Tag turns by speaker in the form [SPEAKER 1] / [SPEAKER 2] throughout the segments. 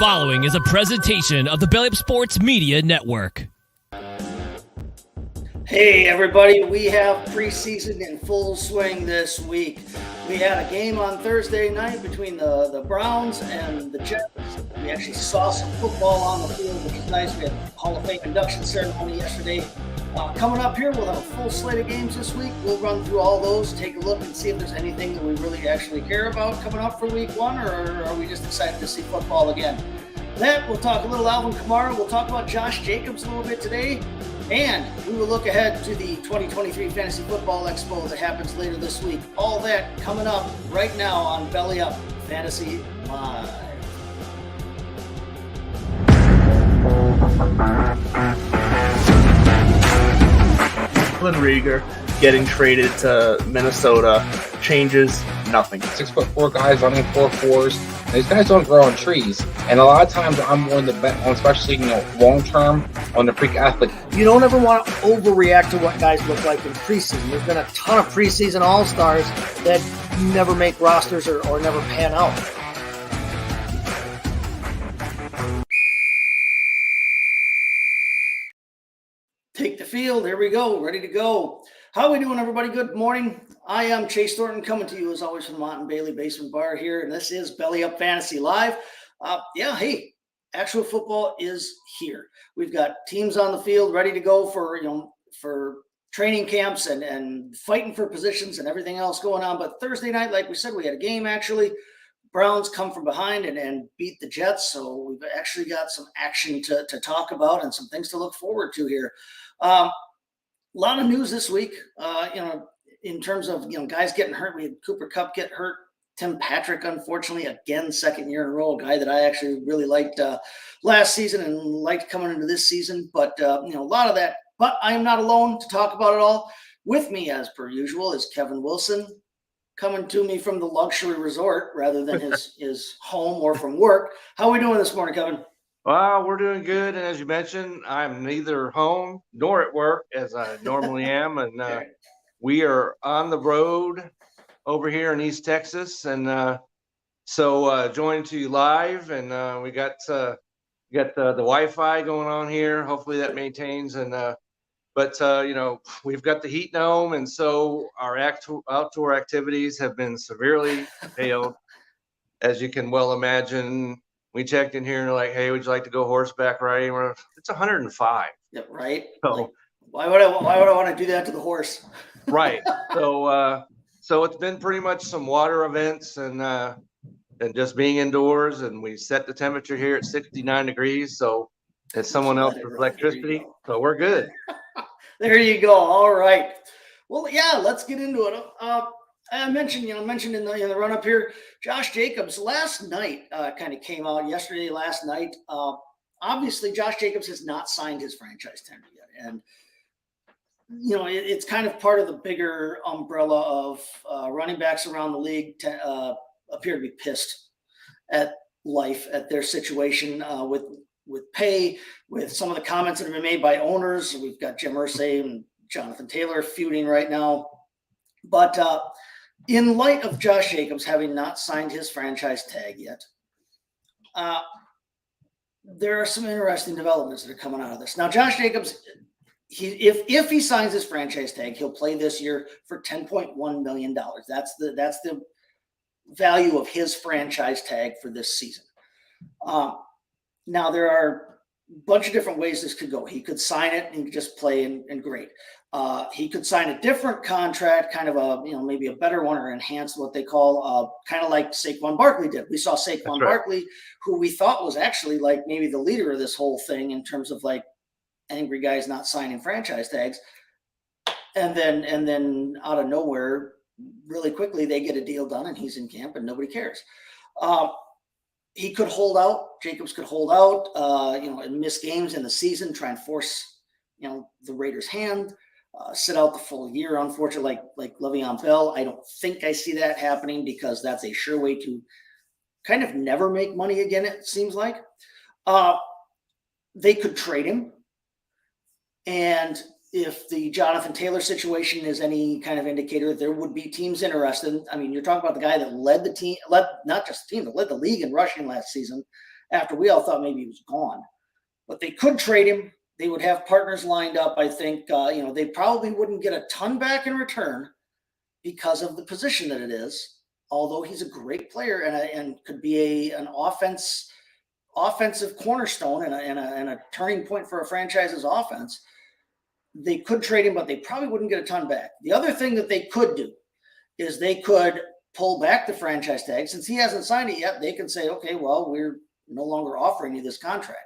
[SPEAKER 1] following is a presentation of the Belly Up Sports Media Network.
[SPEAKER 2] Hey everybody, we have preseason in full swing this week. We had a game on Thursday night between the Browns and the Jets. We actually saw some football on the field, which is nice. We had the Hall of Fame induction ceremony yesterday. Coming up here, we'll have a full slate of games this week. We'll run through all those, take a look and see if there's anything that we really actually care about coming up for week one, or are we just excited to see football again? Then we'll talk a little Alvin Kamara. We'll talk about Josh Jacobs a little bit today. And we will look ahead to the 2023 Fantasy Football Expo that happens later this week. All that coming up right now on Belly Up Fantasy Live.
[SPEAKER 3] Rieger getting traded to Minnesota changes nothing.
[SPEAKER 4] 6'4" guys running 4.4s. These guys don't grow on trees. And a lot of times I'm willing to bet on, especially long term, on the freak athlete.
[SPEAKER 2] You don't ever want to overreact to what guys look like in preseason. There's been a ton of preseason all-stars that never make rosters or never pan out. Take the field. Here we go. Ready to go. How are we doing, everybody? Good morning. I am Chase Thornton coming to you, as always, from the Mott and Bailey Basement Bar here, and this is Belly Up Fantasy Live. Hey, actual football is here. We've got teams on the field ready to go for training camps and fighting for positions and everything else going on. But Thursday night, like we said, we had a game, actually. Browns come from behind and beat the Jets, so we've actually got some action to talk about and some things to look forward to here. A lot of news this week, in terms of, guys getting hurt. We had Cooper Kupp get hurt. Tim Patrick, unfortunately, again, second year in a row, a guy that I actually really liked last season and liked coming into this season. But, a lot of that. But I am not alone to talk about it all. With me, as per usual, is Kevin Wilson, coming to me from the luxury resort rather than his home or from work. How are we doing this morning, Kevin?
[SPEAKER 5] Well, we're doing good. And as you mentioned, I'm neither home nor at work as I normally am. And we are on the road over here in East Texas. And so joined to you live. And we got the Wi-Fi going on here. Hopefully that maintains. And but we've got the heat dome. And so our outdoor activities have been severely curtailed, as you can well imagine. We checked in here and they're like, hey, would you like to go horseback riding? It's 105.
[SPEAKER 2] Yeah, right.
[SPEAKER 5] So
[SPEAKER 2] like, why would I want to do that to the horse?
[SPEAKER 5] Right. So it's been pretty much some water events and just being indoors. And we set the temperature here at 69 degrees. So it's someone else's electricity. So we're good.
[SPEAKER 2] There you go. All right. Well, yeah, let's get into it. I mentioned in the run up here, Josh Jacobs last night kind of came out yesterday, last night. Obviously, Josh Jacobs has not signed his franchise tender yet. And, it's kind of part of the bigger umbrella of running backs around the league appear to be pissed at life, at their situation with pay, with some of the comments that have been made by owners. We've got Jim Irsay and Jonathan Taylor feuding right now. But in light of Josh Jacobs having not signed his franchise tag yet, there are some interesting developments that are coming out of this. Now, Josh Jacobs, if he signs his franchise tag, he'll play this year for $10.1 million. That's the value of his franchise tag for this season. Now, there are a bunch of different ways this could go. He could sign it and just play and great. He could sign a different contract, kind of maybe a better one or enhanced, what they call kind of like Saquon Barkley did. We saw Saquon Barkley, who we thought was actually like maybe the leader of this whole thing in terms of like angry guys not signing franchise tags. And then out of nowhere, really quickly, they get a deal done and he's in camp and nobody cares. He could hold out. Jacobs could hold out, and miss games in the season, try and force, the Raiders' hand. Sit out the full year, unfortunately, like Le'Veon Bell. I don't think I see that happening because that's a sure way to kind of never make money again, it seems like. They could trade him. And if the Jonathan Taylor situation is any kind of indicator, there would be teams interested. I mean, you're talking about the guy that led the team, not just the team, but led the league in rushing last season after we all thought maybe he was gone. But they could trade him. They would have partners lined up. I think, they probably wouldn't get a ton back in return because of the position that it is, although he's a great player and could be an offensive cornerstone and a turning point for a franchise's offense. They could trade him, but they probably wouldn't get a ton back. The other thing that they could do is they could pull back the franchise tag. Since he hasn't signed it yet, they can say, okay, well, we're no longer offering you this contract.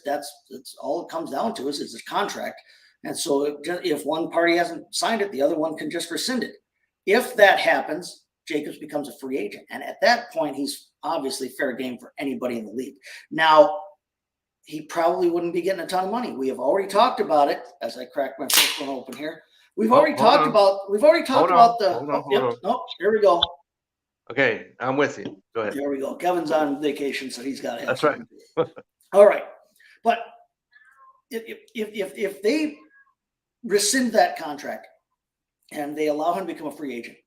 [SPEAKER 2] That's all it comes down to is it's a contract. And so if one party hasn't signed it, the other one can just rescind it. If that happens, Jacobs becomes a free agent. And at that point, he's obviously fair game for anybody in the league. Now, he probably wouldn't be getting a ton of money. We have already talked about it as I crack my first one open here. We've already talked about here we go.
[SPEAKER 5] Okay, I'm with you. Go ahead.
[SPEAKER 2] There we go. Kevin's on vacation, so he's got to have
[SPEAKER 5] That's right.
[SPEAKER 2] All right. But if they rescind that contract and they allow him to become a free agent,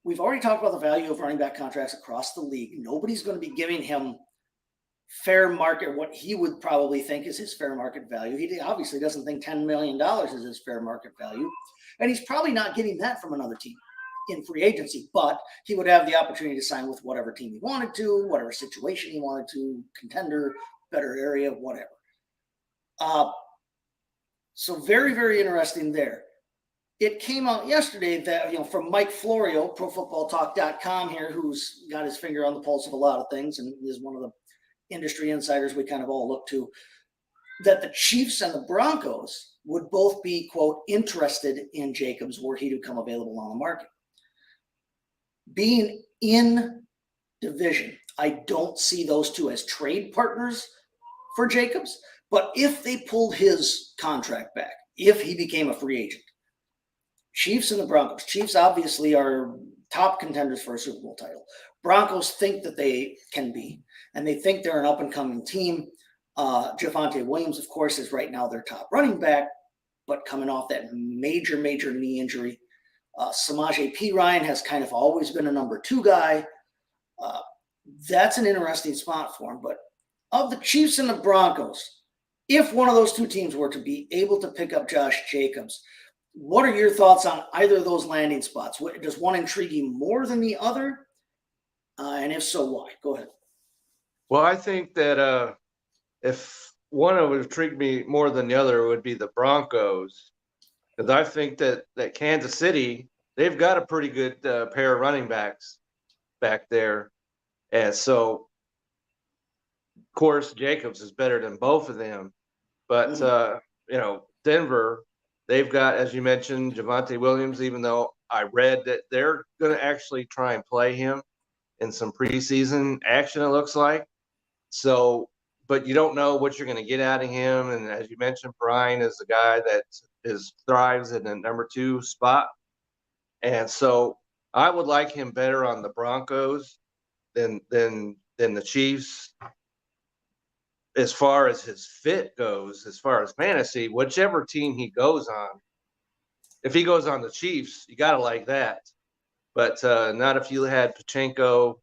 [SPEAKER 2] we've already talked about the value of running back contracts across the league. Nobody's going to be giving him fair market, what he would probably think is his fair market value. He obviously doesn't think $10 million is his fair market value. And he's probably not getting that from another team in free agency, but he would have the opportunity to sign with whatever team he wanted to, whatever situation he wanted to, contender, better area, whatever. So very, very interesting there. It came out yesterday that, from Mike Florio, ProFootballTalk.com here, who's got his finger on the pulse of a lot of things and is one of the industry insiders we kind of all look to, that the Chiefs and the Broncos would both be, quote, interested in Jacobs were he to come available on the market. Being in division, I don't see those two as trade partners for Jacobs, but if they pulled his contract back, if he became a free agent, Chiefs and the Broncos, Chiefs obviously are top contenders for a Super Bowl title. Broncos think that they can be, and they think they're an up-and-coming team. Javonte Williams, of course, is right now their top running back, but coming off that major knee injury. Samaje Perine has kind of always been a number 2 guy. That's an interesting spot for him. But of the Chiefs and the Broncos, if one of those two teams were to be able to pick up Josh Jacobs, what are your thoughts on either of those landing spots? Does one intrigue you more than the other? And if so, why? Go ahead.
[SPEAKER 5] Well, I think that if one would intrigue me more than the other, it would be the Broncos, because I think that Kansas City, they've got a pretty good pair of running backs back there. And so, of course, Jacobs is better than both of them. But, Denver, they've got, as you mentioned, Javonte Williams, even though I read that they're going to actually try and play him in some preseason action, it looks like. So, but you don't know what you're going to get out of him. And as you mentioned, Brian is the guy that thrives in the number 2 spot. And so I would like him better on the Broncos than the Chiefs. As far as his fit goes, as far as fantasy, whichever team he goes on, if he goes on the Chiefs, you got to like that. But not if you had Pachenko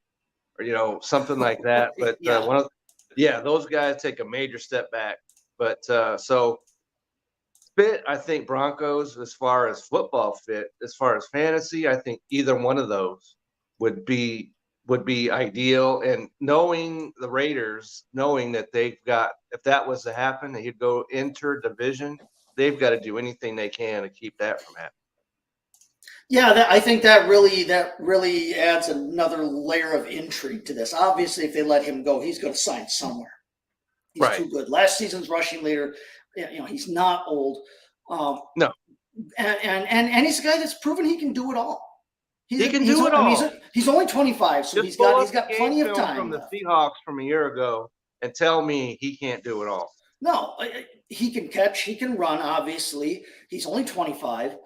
[SPEAKER 5] or, something like that. But those guys take a major step back. But so fit, I think Broncos, as far as football fit, as far as fantasy, I think either one of those would be ideal. And knowing the Raiders, knowing that they've got, if that was to happen, that he'd go inter-division, they've got to do anything they can to keep that from happening.
[SPEAKER 2] Yeah, I think that really adds another layer of intrigue to this. Obviously, if they let him go, he's going to sign somewhere. He's too good. Last season's rushing leader, he's not old.
[SPEAKER 5] No.
[SPEAKER 2] And he's a guy that's proven he can do it all.
[SPEAKER 5] He can do it all.
[SPEAKER 2] He's only 25, so he's got plenty of time.
[SPEAKER 5] From the Seahawks from a year ago, and tell me he can't do it all.
[SPEAKER 2] No, he can catch, he can run. Obviously, he's only 25,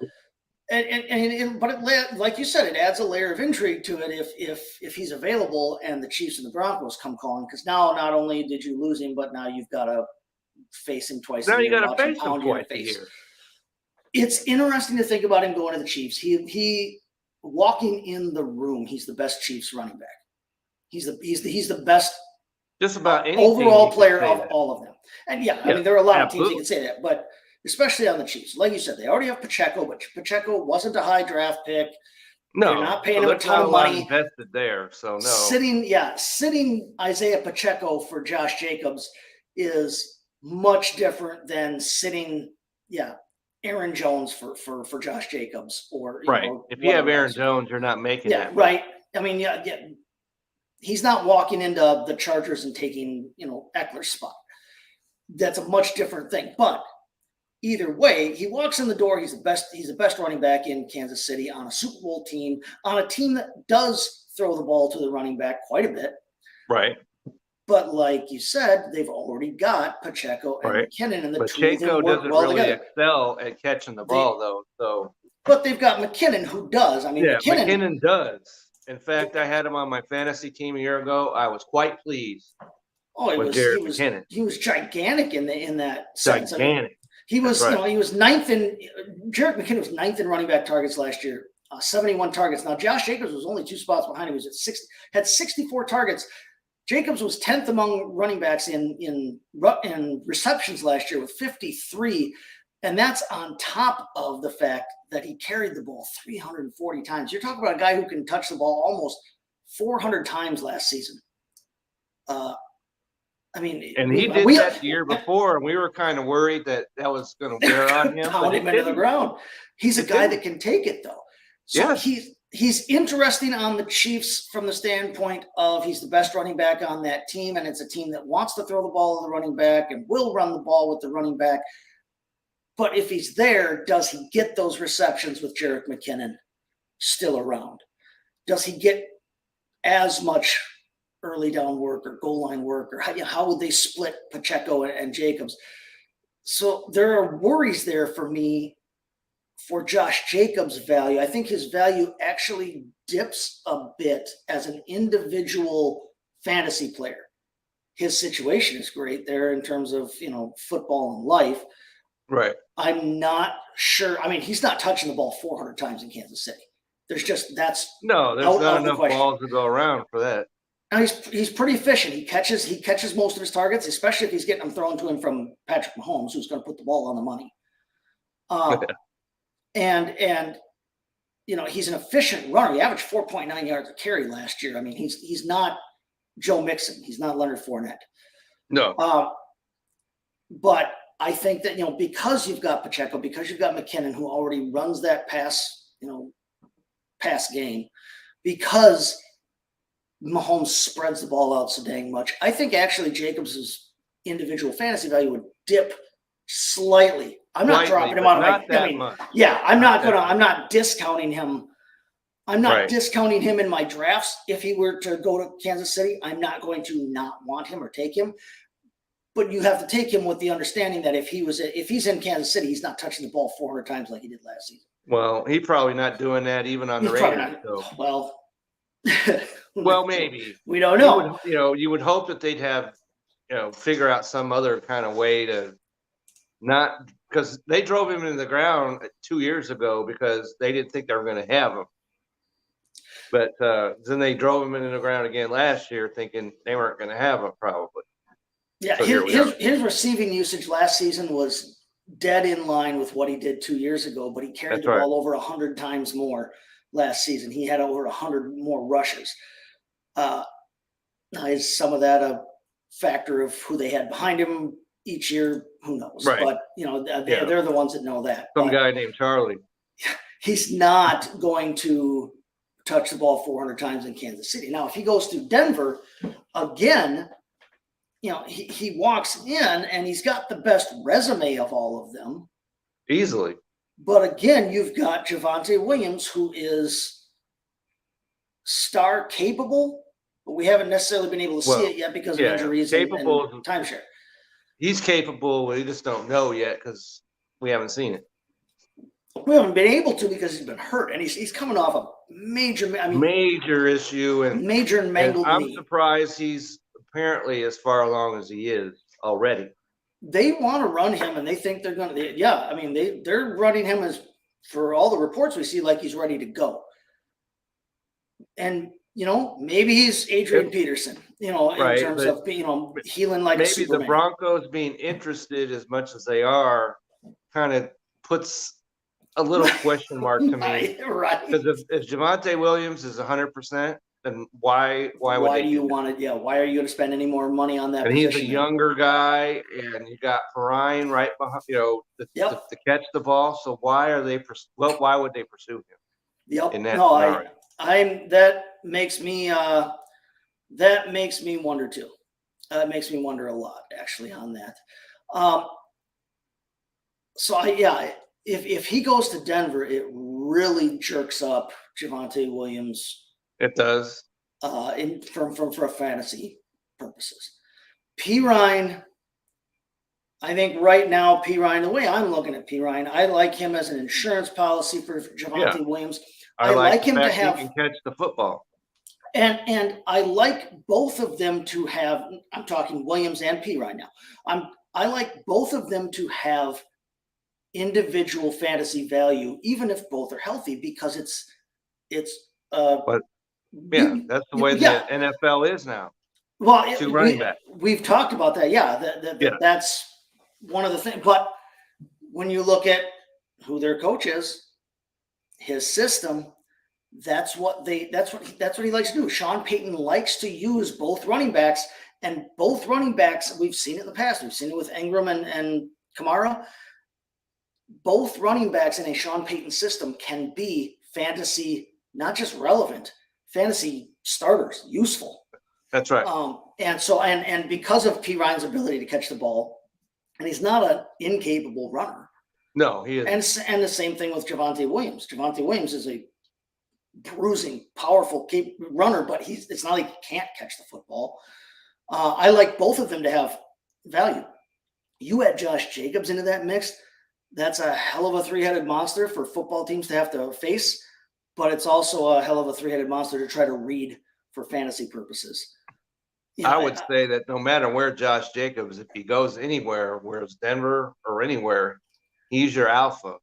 [SPEAKER 2] but like you said, it adds a layer of intrigue to it if he's available and the Chiefs and the Broncos come calling, because now not only did you lose him, but now you've got to face him twice.
[SPEAKER 5] Now you got to face him twice a year.
[SPEAKER 2] It's interesting to think about him going to the Chiefs. He walking in the room, he's the best Chiefs running back. He's the best
[SPEAKER 5] Just about any
[SPEAKER 2] overall
[SPEAKER 5] team you
[SPEAKER 2] player
[SPEAKER 5] could say
[SPEAKER 2] of
[SPEAKER 5] that.
[SPEAKER 2] all of them. And I
[SPEAKER 5] Yeah,
[SPEAKER 2] mean, there are a lot of
[SPEAKER 5] absolutely.
[SPEAKER 2] teams you can say that, but especially on the Chiefs. Like you said, they already have Pacheco, but Pacheco wasn't a high draft pick. They're
[SPEAKER 5] No,
[SPEAKER 2] not paying
[SPEAKER 5] so
[SPEAKER 2] him a
[SPEAKER 5] there's
[SPEAKER 2] ton
[SPEAKER 5] not
[SPEAKER 2] of
[SPEAKER 5] a lot
[SPEAKER 2] money.
[SPEAKER 5] invested there. So no,
[SPEAKER 2] Sitting Isaiah Pacheco for Josh Jacobs is much different than sitting, Aaron Jones for Josh Jacobs, or
[SPEAKER 5] right. If you have
[SPEAKER 2] whatever
[SPEAKER 5] Aaron
[SPEAKER 2] else.
[SPEAKER 5] Jones, you're not making
[SPEAKER 2] Yeah,
[SPEAKER 5] that much.
[SPEAKER 2] right. I mean, he's not walking into the Chargers and taking, Eckler's spot. That's a much different thing. But either way, he walks in the door. He's the best running back in Kansas City on a Super Bowl team, on a team that does throw the ball to the running back quite a bit.
[SPEAKER 5] Right.
[SPEAKER 2] But like you said, they've already got Pacheco and
[SPEAKER 5] Right.
[SPEAKER 2] McKinnon, and the two of
[SPEAKER 5] Pacheco
[SPEAKER 2] them work
[SPEAKER 5] doesn't
[SPEAKER 2] well
[SPEAKER 5] really
[SPEAKER 2] together.
[SPEAKER 5] excel at catching the ball, though. So
[SPEAKER 2] But they've got McKinnon, who does. I mean,
[SPEAKER 5] yeah,
[SPEAKER 2] McKinnon
[SPEAKER 5] McKinnon does. In fact, I had him on my fantasy team a year ago. I was quite pleased with Jared McKinnon.
[SPEAKER 2] He was gigantic in that sense.
[SPEAKER 5] Gigantic.
[SPEAKER 2] I mean, he was,
[SPEAKER 5] That's right.
[SPEAKER 2] he was ninth in. Jared McKinnon was ninth in running back targets last year, 71 targets. Now Josh Jacobs was only 2 spots behind him. He was at had 64 targets. Jacobs was 10th among running backs in receptions last year with 53, and that's on top of the fact that he carried the ball 340 times. You're talking about a guy who can touch the ball almost 400 times last season. I mean,
[SPEAKER 5] And he did that the year before, and we were kind of worried that was going to wear on him.
[SPEAKER 2] Pound him into the ground. He's a guy that can take it, though. So
[SPEAKER 5] yes.
[SPEAKER 2] He's interesting on the Chiefs from the standpoint of he's the best running back on that team, and it's a team that wants to throw the ball to the running back and will run the ball with the running back. But if he's there, does he get those receptions with Jerick McKinnon still around? Does he get as much early down work or goal line work, or how would they split Pacheco and Jacobs? So there are worries there for me for Josh Jacobs' value. I think his value actually dips a bit as an individual fantasy player. His situation is great there in terms of, football and life.
[SPEAKER 5] Right.
[SPEAKER 2] I'm not sure. I mean, he's not touching the ball 400 times in Kansas City. There's
[SPEAKER 5] not enough balls to go around for that.
[SPEAKER 2] Now he's pretty efficient. He catches most of his targets, especially if he's getting them thrown to him from Patrick Mahomes, who's going to put the ball on the money. And he's an efficient runner. He averaged 4.9 yards a carry last year. I mean, he's not Joe Mixon. He's not Leonard Fournette.
[SPEAKER 5] No.
[SPEAKER 2] But I think that, because you've got Pacheco, because you've got McKinnon, who already runs that pass game, because Mahomes spreads the ball out so dang much, I think actually Jacobs' individual fantasy value would dip slightly. I'm not dropping him out of my.
[SPEAKER 5] Much.
[SPEAKER 2] Yeah, I'm not discounting him. I'm not discounting him in my drafts. If he were to go to Kansas City, I'm not going to not want him or take him. But you have to take him with the understanding that if he's in Kansas City, he's not touching the ball 400 times like he did last season.
[SPEAKER 5] Well, he's probably not doing that even on the Raiders. So. Well, maybe
[SPEAKER 2] we don't know.
[SPEAKER 5] You would hope that they'd have, figure out some other kind of way to not, because they drove him into the ground 2 years ago because they didn't think they were going to have him. But then they drove him into the ground again last year, thinking they weren't going to have him probably.
[SPEAKER 2] Yeah, so his receiving usage last season was dead in line with what he did 2 years ago, but he carried the ball over 100 times more last season. He had over 100 more rushes. Now, is some of that a factor of who they had behind him each year? Who knows?
[SPEAKER 5] Right.
[SPEAKER 2] But, they're the ones that know that.
[SPEAKER 5] Some guy named Charlie.
[SPEAKER 2] He's not going to touch the ball 400 times in Kansas City. Now, if he goes to Denver, again, he walks in and he's got the best resume of all of them.
[SPEAKER 5] Easily.
[SPEAKER 2] But again, you've got Javonte Williams, who is star capable, but we haven't necessarily been able to see it yet because of injuries and timeshare.
[SPEAKER 5] He's capable, but we just don't know yet because we haven't seen it.
[SPEAKER 2] We haven't been able to because he's been hurt, and he's coming off a major
[SPEAKER 5] issue and
[SPEAKER 2] major mangled knee.
[SPEAKER 5] I'm surprised he's apparently as far along as he is already.
[SPEAKER 2] They want to run him, and they think they're going to. They're running him as, for all the reports we see, like he's ready to go. And maybe he's Adrian Peterson. in
[SPEAKER 5] Right,
[SPEAKER 2] terms
[SPEAKER 5] but
[SPEAKER 2] of, healing like a
[SPEAKER 5] maybe the
[SPEAKER 2] Superman.
[SPEAKER 5] Broncos being interested as much as they are kind of puts a little question mark to me.
[SPEAKER 2] Right.
[SPEAKER 5] Because if Javonte Williams is 100%, then why would they
[SPEAKER 2] do you
[SPEAKER 5] do that?
[SPEAKER 2] want to? Yeah. Why are you going to spend any more money on that
[SPEAKER 5] And he's a
[SPEAKER 2] position?
[SPEAKER 5] younger guy, and you got Perrine right behind,
[SPEAKER 2] Yep.
[SPEAKER 5] to catch the ball. So why are they? Why would they pursue him
[SPEAKER 2] Yep.
[SPEAKER 5] in that
[SPEAKER 2] No,
[SPEAKER 5] scenario?
[SPEAKER 2] that makes me wonder too. It makes me wonder a lot, actually, on that. If he goes to Denver, it really jerks up Javonte Williams
[SPEAKER 5] It does.
[SPEAKER 2] for fantasy purposes. P. Ryan, I think right now, P. Ryan, the way I'm looking at P. Ryan, I like him as an insurance policy for Javonte Williams.
[SPEAKER 5] I
[SPEAKER 2] like
[SPEAKER 5] the
[SPEAKER 2] him to
[SPEAKER 5] fact
[SPEAKER 2] have
[SPEAKER 5] he can catch the football.
[SPEAKER 2] And I like both of them to have. I'm talking Williams and P right now. I like both of them to have individual fantasy value, even if both are healthy, because
[SPEAKER 5] But yeah, that's the way the NFL is now.
[SPEAKER 2] Well,
[SPEAKER 5] Two running backs.
[SPEAKER 2] We've talked about that. Yeah, that's one of the things. But when you look at who their coach is, his system, that's what he likes to do. Sean Payton likes to use both running backs, and both running backs, we've seen it in the past. We've seen it with Ingram and Kamara. Both running backs in a Sean Payton system can be fantasy, not just relevant, fantasy starters, useful.
[SPEAKER 5] That's right.
[SPEAKER 2] And because of P. Ryan's ability to catch the ball, and he's not an incapable runner.
[SPEAKER 5] No, he isn't.
[SPEAKER 2] And the same thing with Javonte Williams. Javonte Williams is a bruising, powerful runner, but it's not like he can't catch the football. I like both of them to have value. You add Josh Jacobs into that mix, that's a hell of a three-headed monster for football teams to have to face, but it's also a hell of a three-headed monster to try to read for fantasy purposes.
[SPEAKER 5] I would say that no matter where Josh Jacobs, if he goes anywhere, where it's Denver or anywhere, he's your alpha.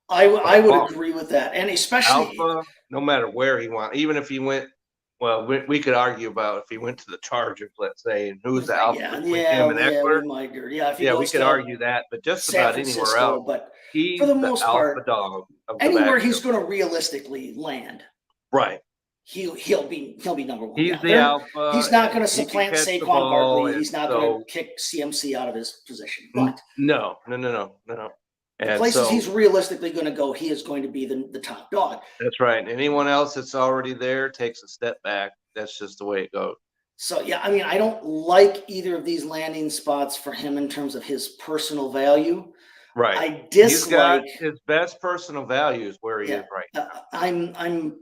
[SPEAKER 2] I would agree with that, and especially
[SPEAKER 5] alpha, no matter where he went, even if he went. Well, we could argue about if he went to the Chargers, let's say, and who's the alpha between him and Eckler.
[SPEAKER 2] We
[SPEAKER 5] could argue that, but just about anywhere else,
[SPEAKER 2] but
[SPEAKER 5] he's
[SPEAKER 2] for the most
[SPEAKER 5] alpha
[SPEAKER 2] part,
[SPEAKER 5] dog of
[SPEAKER 2] anywhere he's going to realistically land.
[SPEAKER 5] Right.
[SPEAKER 2] He'll be number one.
[SPEAKER 5] He's the alpha.
[SPEAKER 2] He's not going to supplant Saquon Barkley. He's not going to kick CMC out of his position. But
[SPEAKER 5] no.
[SPEAKER 2] The places he's realistically going to go, he is going to be the top dog.
[SPEAKER 5] That's right. And anyone else that's already there takes a step back. That's just the way it goes.
[SPEAKER 2] So, yeah, I mean, I don't like either of these landing spots for him in terms of his personal value.
[SPEAKER 5] Right.
[SPEAKER 2] I dislike.
[SPEAKER 5] He's got his best personal value is where he is right now.
[SPEAKER 2] I'm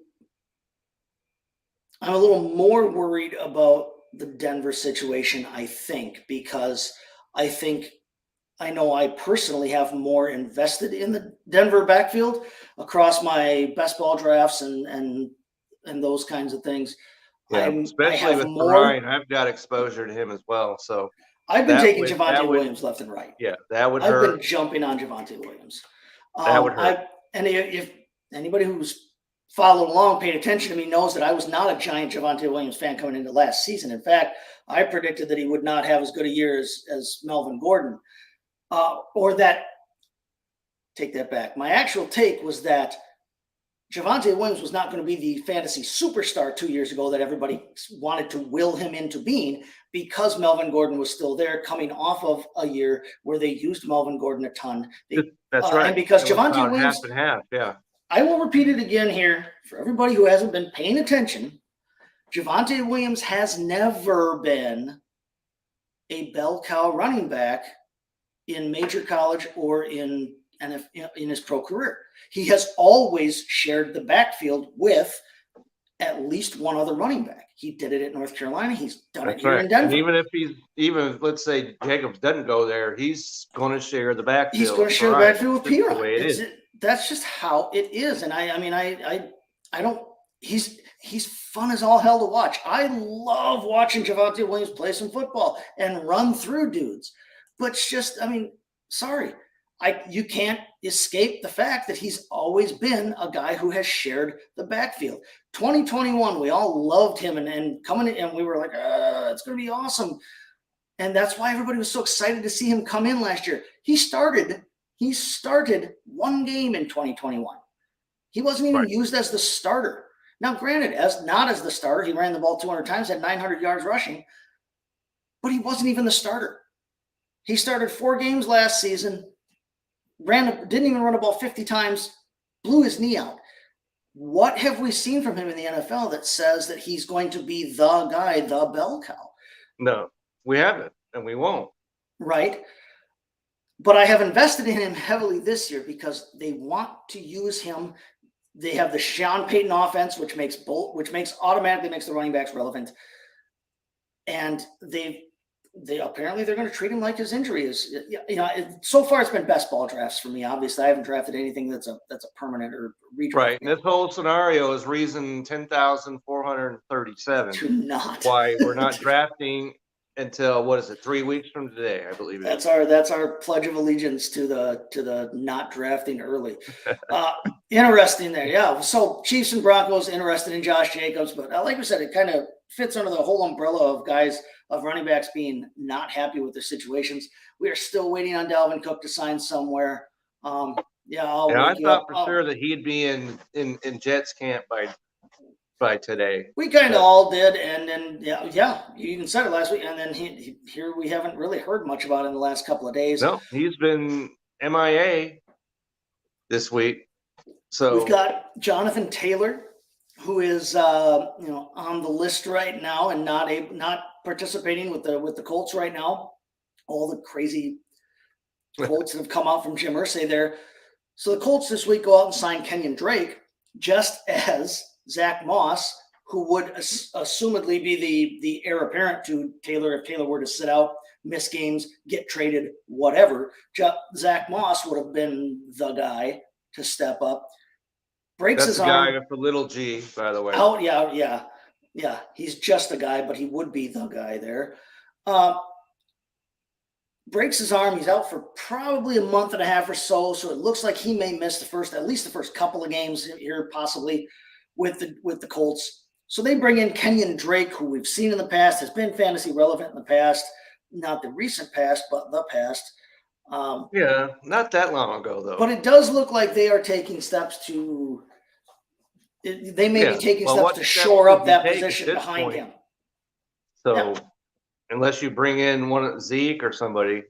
[SPEAKER 2] a little more worried about the Denver situation, I think, because I know I personally have more invested in the Denver backfield across my best ball drafts and those kinds of things.
[SPEAKER 5] Yeah, especially with Ryan, I've got exposure to him as well. So
[SPEAKER 2] I've been taking Javonte Williams left and right.
[SPEAKER 5] Yeah, that would hurt.
[SPEAKER 2] I've been jumping on Javonte Williams.
[SPEAKER 5] That would hurt.
[SPEAKER 2] And if anybody who's followed along, paid attention to me, knows that I was not a giant Javonte Williams fan coming into last season. In fact, I predicted that he would not have as good a year as Melvin Gordon. Take that back. My actual take was that Javonte Williams was not going to be the fantasy superstar 2 years ago that everybody wanted to will him into being, because Melvin Gordon was still there, coming off of a year where they used Melvin Gordon a ton.
[SPEAKER 5] That's right.
[SPEAKER 2] And because Javonte Williams,
[SPEAKER 5] half and half, yeah.
[SPEAKER 2] I will repeat it again here for everybody who hasn't been paying attention. Javonte Williams has never been a bell cow running back in major college or in his pro career. He has always shared the backfield with at least one other running back. He did it at North Carolina. He's done it here in Denver.
[SPEAKER 5] And even if let's say Jacobs doesn't go there, he's going to share the backfield.
[SPEAKER 2] He's going to share the backfield with P-Ryan. That's just how it is. And I don't. He's fun as all hell to watch. I love watching Javonte Williams play some football and run through dudes. But it's just, sorry. you can't escape the fact that he's always been a guy who has shared the backfield. 2021, we all loved him and coming in, and we were like, it's going to be awesome. And that's why everybody was so excited to see him come in last year. He started one game in 2021. He wasn't even used as the starter. Now, granted, not as the starter, he ran the ball 200 times, had 900 yards rushing, but he wasn't even the starter. He started 4 games last season, didn't even run the ball 50 times, blew his knee out. What have we seen from him in the NFL that says that he's going to be the guy, the bell cow?
[SPEAKER 5] No, we haven't, and we won't.
[SPEAKER 2] Right. But I have invested in him heavily this year because they want to use him. They have the Sean Payton offense, which automatically makes the running backs relevant. And they apparently they're going to treat him like his injury is. So far it's been best ball drafts for me. Obviously, I haven't drafted anything that's a permanent or redraft.
[SPEAKER 5] Right. And this whole scenario is reason 10,437.
[SPEAKER 2] Do not.
[SPEAKER 5] Why we're not drafting until, what is it, 3 weeks from today, I believe.
[SPEAKER 2] That's our pledge of allegiance to the not drafting early. Interesting there. Yeah. So Chiefs and Broncos interested in Josh Jacobs, but like we said, it kind of fits under the whole umbrella of running backs being not happy with their situations. We are still waiting on Dalvin Cook to sign somewhere. I thought
[SPEAKER 5] for sure that he'd be in Jets camp by today.
[SPEAKER 2] We kind of all did, and then you even said it last week, and then here we haven't really heard much about it in the last couple of days.
[SPEAKER 5] No, he's been MIA this week. So
[SPEAKER 2] we've got Jonathan Taylor, who is on the list right now and not participating with the Colts right now. All the crazy quotes that have come out from Jim Irsay there. So the Colts this week go out and sign Kenyon Drake, just as Zach Moss, who would assumedly be the heir apparent to Taylor if Taylor were to sit out, miss games, get traded, whatever. Zach Moss would have been the guy to step up. Breaks his arm.
[SPEAKER 5] That's the guy with the little G, by the way.
[SPEAKER 2] Oh, yeah. He's just a guy, but he would be the guy there. Breaks his arm. He's out for probably a month and a half or so. So it looks like he may miss at least the first couple of games here, possibly with the Colts. So they bring in Kenyon Drake, who we've seen in the past, has been fantasy relevant in the past, not the recent past, but the past.
[SPEAKER 5] Not that long ago, though.
[SPEAKER 2] But it does look like they are taking steps to. They may be taking steps to shore up that position behind him.
[SPEAKER 5] So, unless you bring in one Zeke or somebody,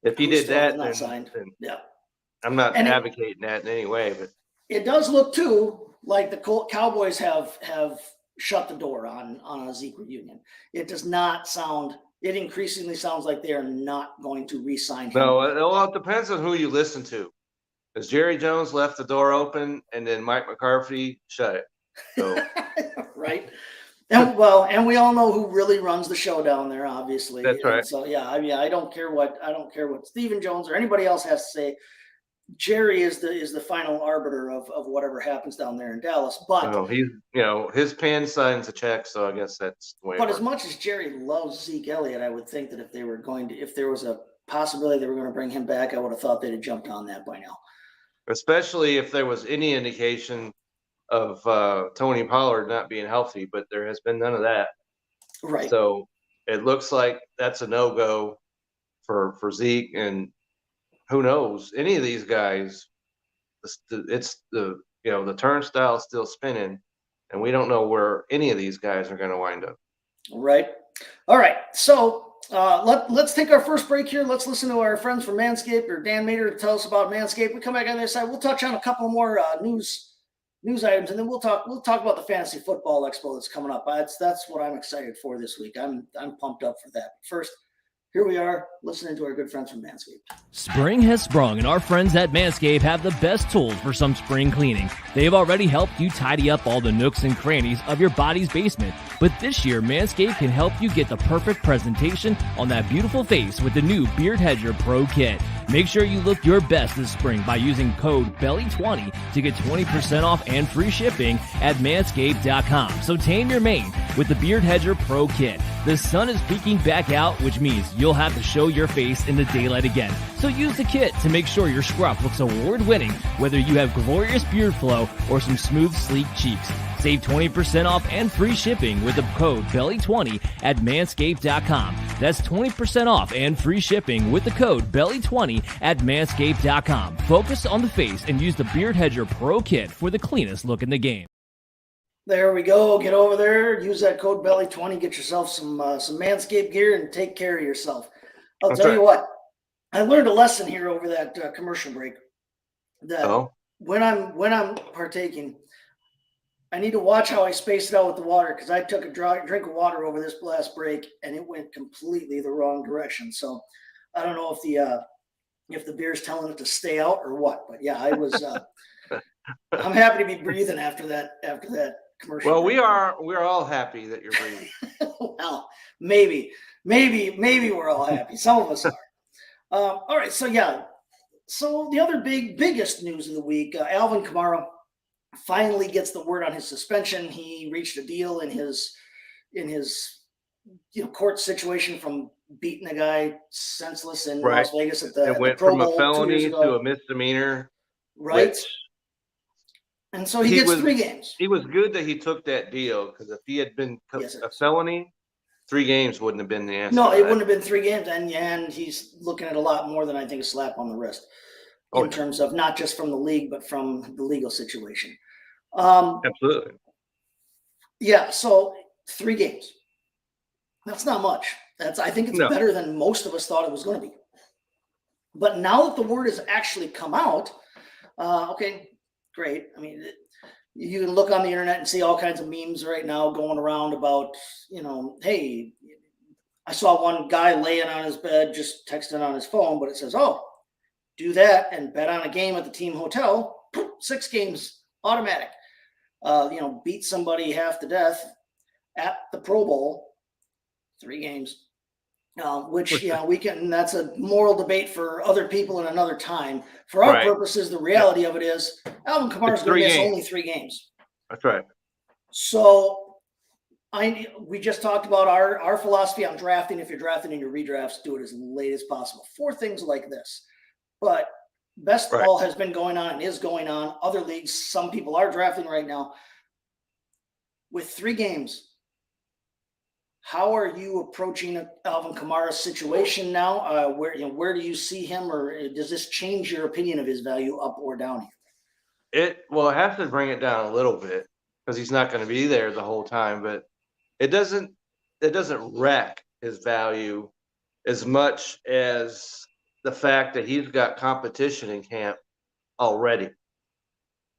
[SPEAKER 5] if you did that, then I'm not advocating that in any way. But
[SPEAKER 2] it does look too like the Cowboys have shut the door on a Zeke reunion. It does not sound. It increasingly sounds like they are not going to re-sign him.
[SPEAKER 5] No, it depends on who you listen to. Because Jerry Jones left the door open, and then Mike McCarthy shut it. So.
[SPEAKER 2] Right. And we all know who really runs the show down there, obviously.
[SPEAKER 5] That's right.
[SPEAKER 2] And so I don't care what Stephen Jones or anybody else has to say. Jerry is the final arbiter of whatever happens down there in Dallas. But
[SPEAKER 5] he's his pen signs a check, so I guess that's the way.
[SPEAKER 2] But as much as Jerry loves Zeke Elliott, I would think that if there was a possibility they were going to bring him back, I would have thought they'd have jumped on that by now.
[SPEAKER 5] Especially if there was any indication of Tony Pollard not being healthy, but there has been none of that.
[SPEAKER 2] Right.
[SPEAKER 5] So it looks like that's a no-go for Zeke, and who knows? Any of these guys, it's the turnstile is still spinning, and we don't know where any of these guys are going to wind up.
[SPEAKER 2] Right. All right. So let's take our first break here. Let's listen to our friends from Manscaped or Dan Mader to tell us about Manscaped. We come back on the other side. We'll touch on a couple more news items, and then we'll talk about the Fantasy Football Expo that's coming up. That's what I'm excited for this week. I'm pumped up for that. First, here we are listening to our good friends from Manscaped.
[SPEAKER 1] Spring has sprung, and our friends at Manscaped have the best tools for some spring cleaning. They've already helped you tidy up all the nooks and crannies of your body's basement. But this year, Manscaped can help you get the perfect presentation on that beautiful face with the new Beard Hedger Pro Kit. Make sure you look your best this spring by using code BELLY20 to get 20% off and free shipping at manscaped.com. So tame your mane with the Beard Hedger Pro Kit. The sun is peeking back out, which means you'll have to show your face in the daylight again. So use the kit to make sure your scruff looks award-winning, whether you have glorious beard flow or some smooth, sleek cheeks. Save 20% off and free shipping with the code BELLY20 at manscaped.com. That's 20% off and free shipping with the code BELLY20 at manscaped.com. Focus on the face and use the Beard Hedger Pro Kit for the cleanest look in the game.
[SPEAKER 2] There we go. Get over there. Use that code BELLY20. Get yourself some Manscaped gear and take care of yourself. I'll tell you what. I learned a lesson here over that commercial break. That when I'm partaking, I need to watch how I space it out with the water, because I took a drink of water over this last break and it went completely the wrong direction. So I don't know if the beer's telling it to stay out or what. But yeah, I was. I'm happy to be breathing after that commercial.
[SPEAKER 5] Well, we're all happy that you're breathing.
[SPEAKER 2] Well, maybe we're all happy. Some of us are. All right, so yeah. So the other biggest news of the week, Alvin Kamara finally gets the word on his suspension. He reached a deal in his court situation from beating a guy senseless in Las Vegas at the
[SPEAKER 5] It went
[SPEAKER 2] Pro
[SPEAKER 5] from
[SPEAKER 2] Bowl
[SPEAKER 5] a felony
[SPEAKER 2] 2 years ago.
[SPEAKER 5] to a misdemeanor.
[SPEAKER 2] Right.
[SPEAKER 5] Which,
[SPEAKER 2] and so he gets 3 games.
[SPEAKER 5] It was good that he took that deal, because if he had been a felony, 3 games wouldn't have been the answer.
[SPEAKER 2] No, it wouldn't have been 3 games, and he's looking at a lot more than I think a slap on the wrist in terms of not just from the league, but from the legal situation.
[SPEAKER 5] Absolutely.
[SPEAKER 2] Yeah, so 3 games. That's not much. I think it's better than most of us thought it was going to be. But now that the word has actually come out, okay, great. I mean, you can look on the internet and see all kinds of memes right now going around about, hey, I saw one guy laying on his bed just texting on his phone, but it says, do that and bet on a game at the team hotel, 6 games automatic. Beat somebody half to death at the Pro Bowl, 3 games. Which that's a moral debate for other people in another time. For our purposes, the reality of it is Alvin Kamara is going to miss only 3 games.
[SPEAKER 5] That's right.
[SPEAKER 2] So we just talked about our philosophy on drafting. If you're drafting in your redrafts, do it as late as possible for things like this. But best ball has been going on and is going on. Other leagues, some people are drafting right now. With 3 games, how are you approaching Alvin Kamara's situation now? Where do you see him, or does this change your opinion of his value up or down here?
[SPEAKER 5] It has to bring it down a little bit, because he's not going to be there the whole time. But it doesn't wreck his value as much as the fact that he's got competition in camp already.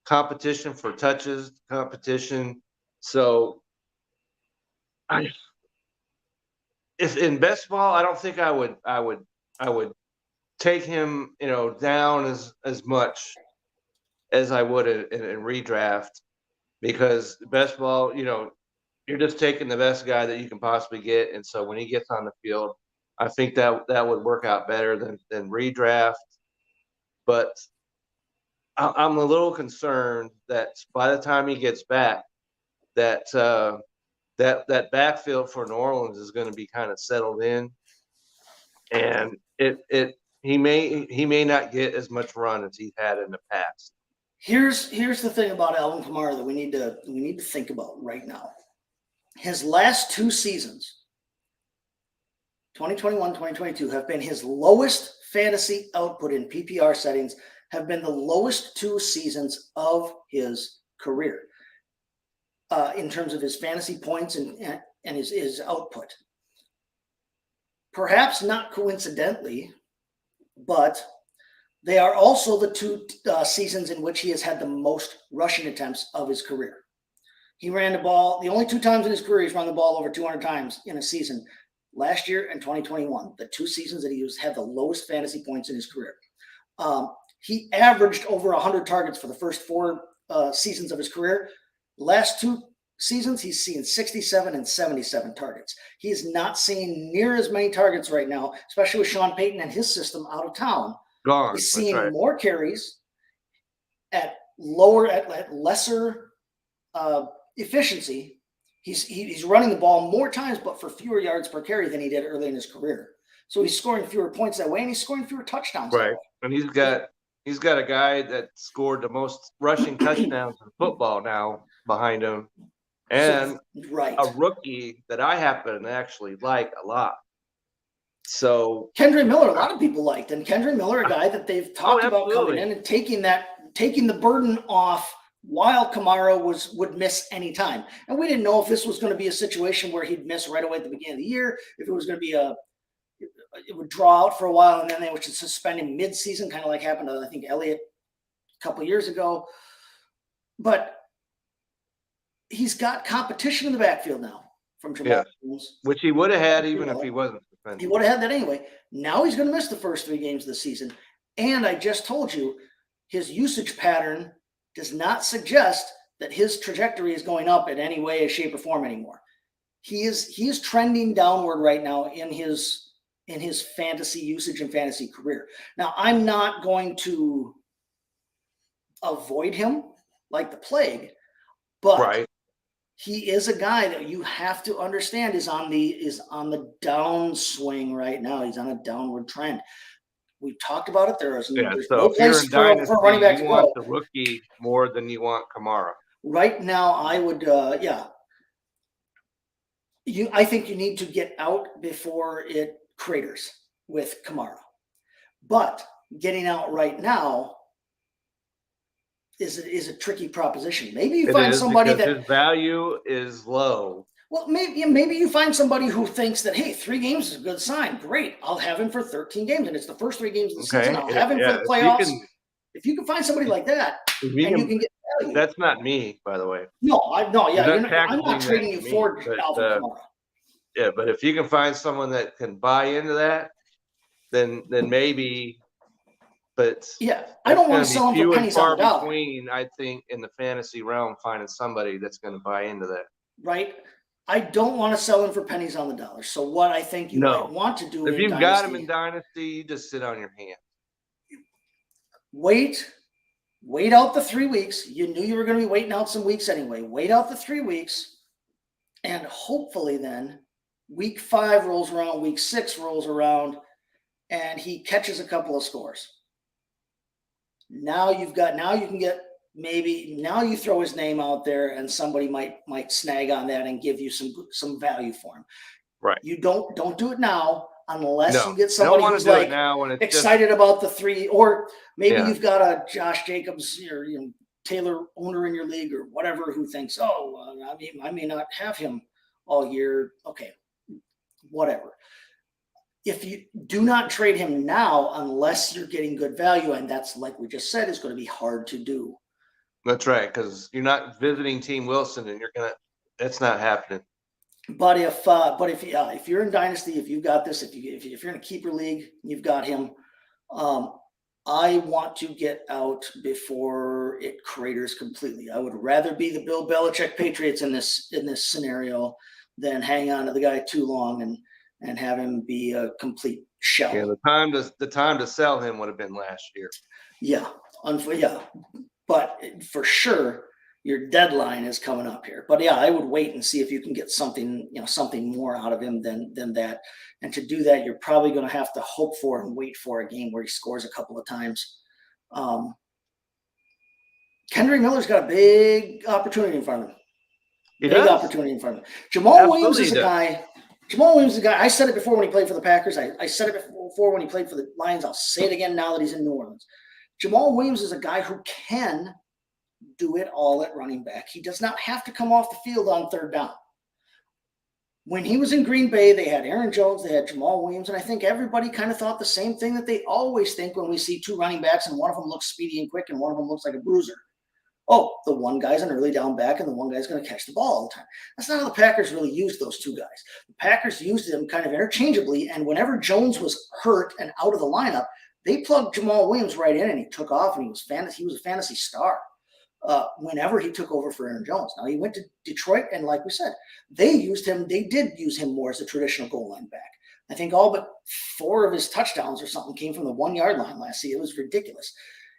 [SPEAKER 5] Competition for touches, competition. So if in best ball, I don't think I would take him, down as much as I would in redraft, because best ball, you're just taking the best guy that you can possibly get. And so when he gets on the field, I think that would work out better than redraft. But I'm a little concerned that by the time he gets back, that backfield for New Orleans is going to be kind of settled in, and he may not get as much run as he's had in the past.
[SPEAKER 2] Here's the thing about Alvin Kamara that we need to think about right now. His last 2 seasons, 2021, 2022, have been his lowest fantasy output in PPR settings, have been the lowest 2 seasons of his career in terms of his fantasy points and his output. Perhaps not coincidentally, but they are also the 2 seasons in which he has had the most rushing attempts of his career. He ran the ball, the only 2 times in his career he's run the ball over 200 times in a season, last year and 2021, the 2 seasons that he had the lowest fantasy points in his career. He averaged over 100 targets for the first 4 seasons of his career. Last 2 seasons, he's seeing 67 and 77 targets. He is not seeing near as many targets right now, especially with Sean Payton and his system out of town.
[SPEAKER 5] Gone.
[SPEAKER 2] He's
[SPEAKER 5] That's
[SPEAKER 2] seeing
[SPEAKER 5] right.
[SPEAKER 2] more carries at lesser efficiency. He's running the ball more times, but for fewer yards per carry than he did early in his career. So he's scoring fewer points that way, and he's scoring fewer touchdowns that
[SPEAKER 5] Right.
[SPEAKER 2] way.
[SPEAKER 5] And he's got a guy that scored the most rushing touchdowns in football now behind him, and
[SPEAKER 2] Right.
[SPEAKER 5] a rookie that I happen to actually like a lot. So
[SPEAKER 2] Kendra Miller, a lot of people liked, and Kendra Miller, a guy that they've talked about coming in and taking the burden off while Kamara would miss any time. And we didn't know if this was going to be a situation where he'd miss right away at the beginning of the year, if it was going to be it would draw out for a while and then they would suspend him mid-season, kind of like happened to, I think, Elliott a couple of years ago. But he's got competition in the backfield now from Jamal Williams,
[SPEAKER 5] which he would have had even if he wasn't suspended.
[SPEAKER 2] He would have had that anyway. Now he's going to miss the first 3 games of the season. And I just told you, his usage pattern does not suggest that his trajectory is going up in any way, shape, or form anymore. He is trending downward right now in his fantasy usage and fantasy career. Now, I'm not going to avoid him like the plague, but he is a guy that you have to understand is on the downswing right now. He's on a downward trend. We've talked about it. There's no place for running back to go.
[SPEAKER 5] You want the rookie more than you want Kamara.
[SPEAKER 2] Right now, I would, I think you need to get out before it craters with Kamara. But getting out right now is a tricky proposition. Maybe you find somebody that
[SPEAKER 5] his value is low.
[SPEAKER 2] Well, maybe you find somebody who thinks that, hey, 3 games is a good sign. Great. I'll have him for 13 games, and it's the first 3 games of the season. I'll have him for the playoffs. If you can find somebody like that, and you can get value.
[SPEAKER 5] That's not me, by the way.
[SPEAKER 2] I'm not trading you for Alvin Kamara.
[SPEAKER 5] Yeah, but if you can find someone that can buy into that, then maybe. But
[SPEAKER 2] I don't want to sell him for pennies on the dollar.
[SPEAKER 5] Between, I think, in the fantasy realm, finding somebody that's going to buy into that.
[SPEAKER 2] Right. I don't want to sell him for pennies on the dollar. So what I think you might want to do
[SPEAKER 5] if you've got him in Dynasty, you just sit on your hands.
[SPEAKER 2] Wait out the 3 weeks. You knew you were going to be waiting out some weeks anyway. Wait out the 3 weeks, and hopefully then week 5 rolls around, week 6 rolls around, and he catches a couple of scores. Now you can get now you throw his name out there and somebody might snag on that and give you some value for him.
[SPEAKER 5] Right.
[SPEAKER 2] You don't do it now unless you get somebody who's like excited about the 3, or maybe you've got a Josh Jacobs or Taylor owner in your league or whatever who thinks, I may not have him all year. Okay, whatever. If you do not trade him now unless you're getting good value, and that's, like we just said, is going to be hard to do.
[SPEAKER 5] That's right, because you're not visiting Team Wilson, and that's not happening.
[SPEAKER 2] But if you're in Dynasty, if you've got this, if you're in a keeper league, you've got him. I want to get out before it craters completely. I would rather be the Bill Belichick Patriots in this scenario than hang on to the guy too long and have him be a complete shell.
[SPEAKER 5] Yeah, the time to sell him would have been last year.
[SPEAKER 2] Yeah, but for sure your deadline is coming up here. But I would wait and see if you can get something more out of him than that. And to do that, you're probably going to have to hope for and wait for a game where he scores a couple of times. Kendrick Miller's got a big opportunity in front of him. Opportunity in front of him. Jamal Williams is a guy. I said it before when he played for the Packers. I said it before when he played for the Lions. I'll say it again now that he's in New Orleans. Jamal Williams is a guy who can do it all at running back. He does not have to come off the field on 3rd down. When he was in Green Bay, they had Aaron Jones, they had Jamal Williams, and I think everybody kind of thought the same thing that they always think when we see 2 running backs and one of them looks speedy and quick and one of them looks like a bruiser. Oh, the one guy's an early down back and the one guy's going to catch the ball all the time. That's not how the Packers really used those 2 guys. The Packers used them kind of interchangeably, and whenever Jones was hurt and out of the lineup, they plugged Jamal Williams right in, and he took off, and he was a fantasy star whenever he took over for Aaron Jones. Now, he went to Detroit, and like we said, they did use him more as a traditional goal line back. I think all but 4 of his touchdowns or something came from the 1-yard line last season. It was ridiculous.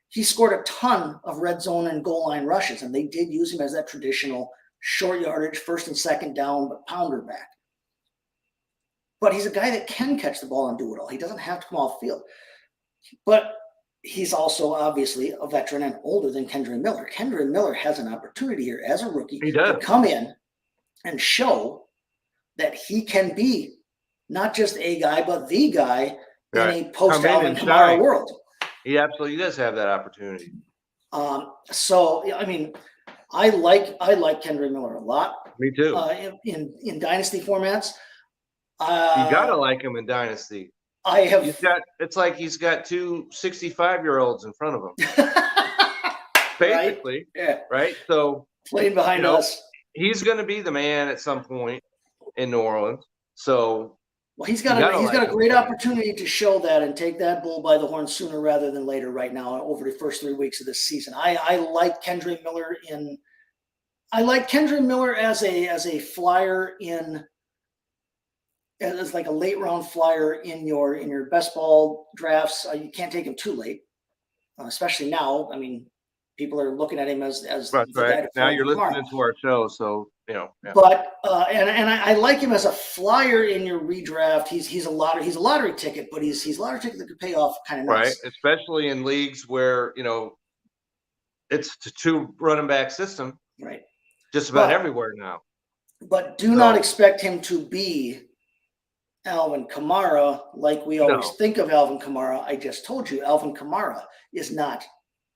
[SPEAKER 2] He scored a ton of red zone and goal line rushes, and they did use him as that traditional short yardage, first and second down, but pounder back. But he's a guy that can catch the ball and do it all. He doesn't have to come off the field. But he's also obviously a veteran and older than Kendra Miller. Kendra Miller has an opportunity here as a rookie to come in and show that he can be not just a guy, but the guy in a post-Alvin Kamara world.
[SPEAKER 5] He absolutely does have that opportunity.
[SPEAKER 2] So, I mean, I like Kendra Miller a lot.
[SPEAKER 5] Me too.
[SPEAKER 2] In dynasty formats.
[SPEAKER 5] You gotta like him in dynasty. It's like he's got 2 65-year-olds in front of him. Basically. Right? So
[SPEAKER 2] playing behind us.
[SPEAKER 5] He's gonna be the man at some point in New Orleans. So
[SPEAKER 2] he's got a great opportunity to show that and take that bull by the horn sooner rather than later right now over the first 3 weeks of this season. I like Kendra Miller as a flyer as like a late round flyer in your best ball drafts. You can't take him too late, especially now. I mean, people are looking at him as
[SPEAKER 5] that's right. Now you're listening to our show, so Yeah.
[SPEAKER 2] But and I like him as a flyer in your redraft. He's a lottery ticket, but he's a lottery ticket that could pay off kind of nice.
[SPEAKER 5] Right, especially in leagues where it's a 2 running back system.
[SPEAKER 2] Right.
[SPEAKER 5] Just about everywhere now.
[SPEAKER 2] But do not expect him to be Alvin Kamara like we always think of Alvin Kamara. I just told you, Alvin Kamara is not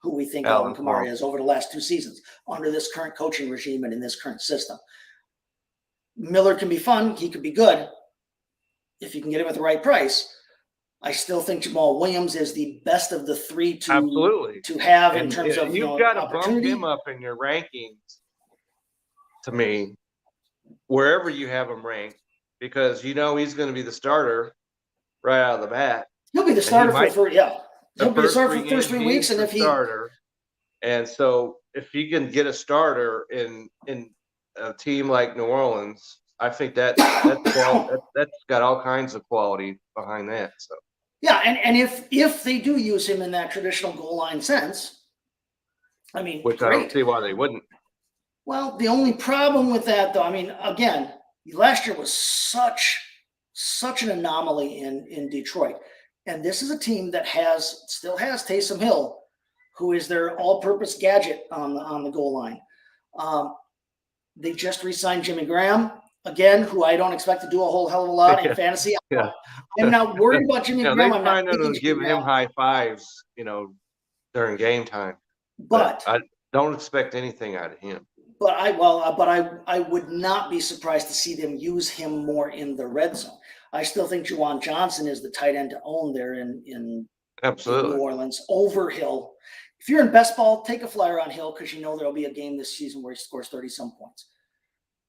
[SPEAKER 2] who we think Alvin Kamara is over the last 2 seasons under this current coaching regime and in this current system. Miller can be fun. He could be good if you can get him at the right price. I still think Jamal Williams is the best of the 3 to have in terms of
[SPEAKER 5] you've got to bump him up in your rankings. To me, wherever you have him ranked, because he's going to be the starter right out of the bat.
[SPEAKER 2] He'll be the starter He'll be the starter for the first 3 weeks, and if
[SPEAKER 5] starter. And so, if he can get a starter in a team like New Orleans, I think that's got all kinds of quality behind that. So
[SPEAKER 2] yeah, and if they do use him in that traditional goal line sense, I mean,
[SPEAKER 5] which great. I don't see why they wouldn't.
[SPEAKER 2] Well, the only problem with that, though, I mean, again, last year was such an anomaly in Detroit. And this is a team that still has Taysom Hill, who is their all-purpose gadget on the goal line. They just re-signed Jimmy Graham, again, who I don't expect to do a whole hell of a lot in fantasy.
[SPEAKER 5] Yeah.
[SPEAKER 2] I'm not worried about Jimmy Graham.
[SPEAKER 5] I'm not going to give him high fives, during game time.
[SPEAKER 2] But
[SPEAKER 5] I don't expect anything out of him.
[SPEAKER 2] But I would not be surprised to see them use him more in the red zone. I still think Juwan Johnson is the tight end to own there in New Orleans over Hill. If you're in best ball, take a flyer on Hill because there'll be a game this season where he scores 30-some points.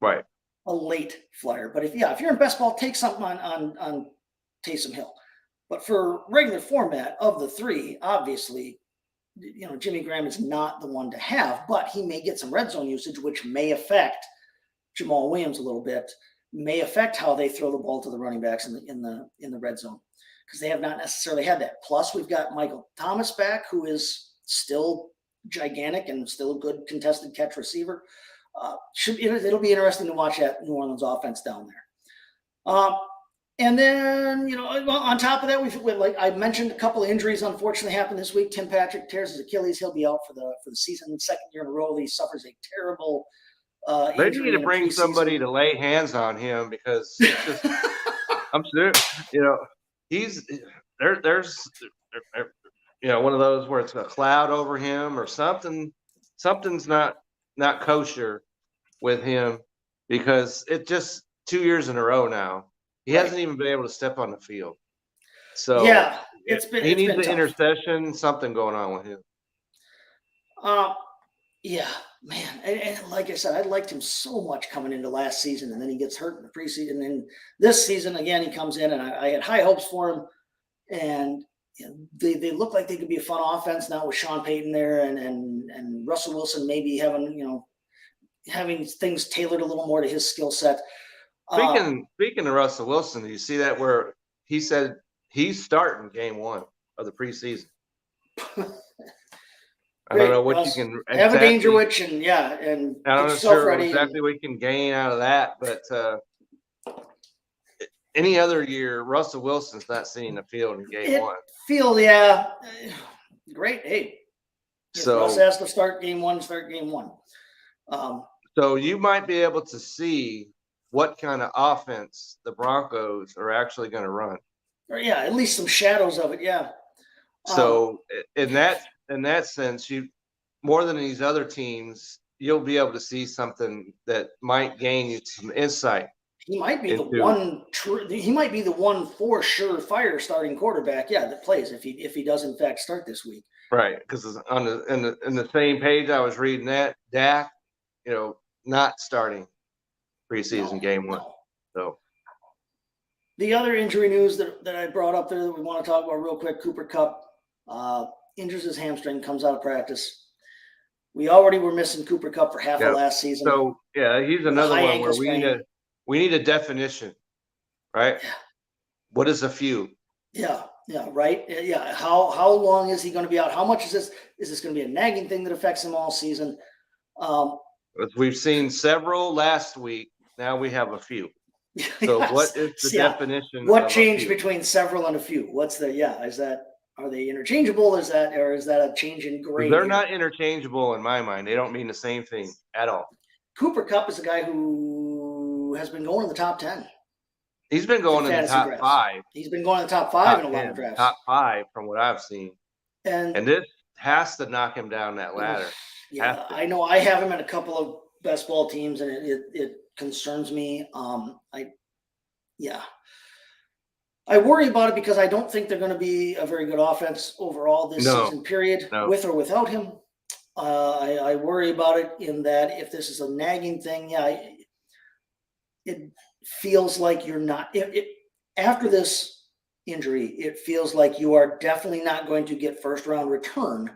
[SPEAKER 5] Right.
[SPEAKER 2] A late flyer. But if you're in best ball, take something on Taysom Hill. But for regular format of the 3, obviously, Jimmy Graham is not the one to have, but he may get some red zone usage, which may affect Jamal Williams a little bit, may affect how they throw the ball to the running backs in the red zone, because they have not necessarily had that. Plus, we've got Michael Thomas back, who is still gigantic and still a good contested catch receiver. It'll be interesting to watch that New Orleans offense down there. And then, on top of that, we've like I mentioned, a couple of injuries unfortunately happened this week. Tim Patrick tears his Achilles. He'll be out for the season. 2nd year in a row, he suffers a terrible
[SPEAKER 5] injury. They need to bring somebody to lay hands on him because it's just, I'm serious. There's one of those where it's a cloud over him or something. Something's not kosher with him because it just 2 years in a row now. He hasn't even been able to step on the field. So
[SPEAKER 2] yeah,
[SPEAKER 5] he needs an intercession, something going on with him.
[SPEAKER 2] Yeah, man. And like I said, I liked him so much coming into last season, and then he gets hurt in the preseason. And this season, again, he comes in, and I had high hopes for him. And they look like they could be a fun offense now with Sean Payton there and Russell Wilson maybe having things tailored a little more to his skill set.
[SPEAKER 5] Speaking of Russell Wilson, do you see that where he said he's starting game 1 of the preseason. I don't know what
[SPEAKER 2] Russ.
[SPEAKER 5] you can
[SPEAKER 2] Have a danger
[SPEAKER 5] exactly.
[SPEAKER 2] witch and
[SPEAKER 5] I'm
[SPEAKER 2] get
[SPEAKER 5] not
[SPEAKER 2] yourself
[SPEAKER 5] sure
[SPEAKER 2] ready.
[SPEAKER 5] exactly what you can gain out of that, but any other year, Russell Wilson's not seeing the field in game 1.
[SPEAKER 2] Great. Hey, if
[SPEAKER 5] So
[SPEAKER 2] Russ has to start game 1, start game 1.
[SPEAKER 5] So you might be able to see what kind of offense the Broncos are actually going to run.
[SPEAKER 2] Or at least some shadows of it. Yeah.
[SPEAKER 5] So in that sense, you more than these other teams, you'll be able to see something that might gain you some insight.
[SPEAKER 2] He might be the one for sure fire starting quarterback. Yeah, that plays if he does in fact start this week.
[SPEAKER 5] Right, because on in the same page I was reading that Dak, not starting preseason game 1.
[SPEAKER 2] No.
[SPEAKER 5] So
[SPEAKER 2] the other injury news that I brought up there that we want to talk about real quick: Cooper Kupp injures his hamstring, comes out of practice. We already were missing Cooper Kupp for half of last season.
[SPEAKER 5] So he's another one where we need a definition, right?
[SPEAKER 2] Yeah.
[SPEAKER 5] What is a few?
[SPEAKER 2] Yeah, right. Yeah. How long is he going to be out? How much is this? Is this going to be a nagging thing that affects him all season?
[SPEAKER 5] We've seen several last week. Now we have a few. So
[SPEAKER 2] Yes.
[SPEAKER 5] What is the definition?
[SPEAKER 2] What changed between several and a few? What's the is that? Are they interchangeable? Is that a change in grade?
[SPEAKER 5] They're not interchangeable in my mind. They don't mean the same thing at all.
[SPEAKER 2] Cooper Kupp is a guy who has been going in the top 10.
[SPEAKER 5] He's been going in the top
[SPEAKER 2] drafts.
[SPEAKER 5] 5.
[SPEAKER 2] He's been going in the top 5 in a lot of drafts.
[SPEAKER 5] Top 5 from what I've seen. And this has to knock him down that ladder.
[SPEAKER 2] Yeah, I know. I have him in a couple of best ball teams, and it concerns me. I worry about it because I don't think they're going to be a very good offense overall this season, period, with or without him. I worry about it in that if this is a nagging thing, it feels like you're not after this injury, it feels like you are definitely not going to get first round return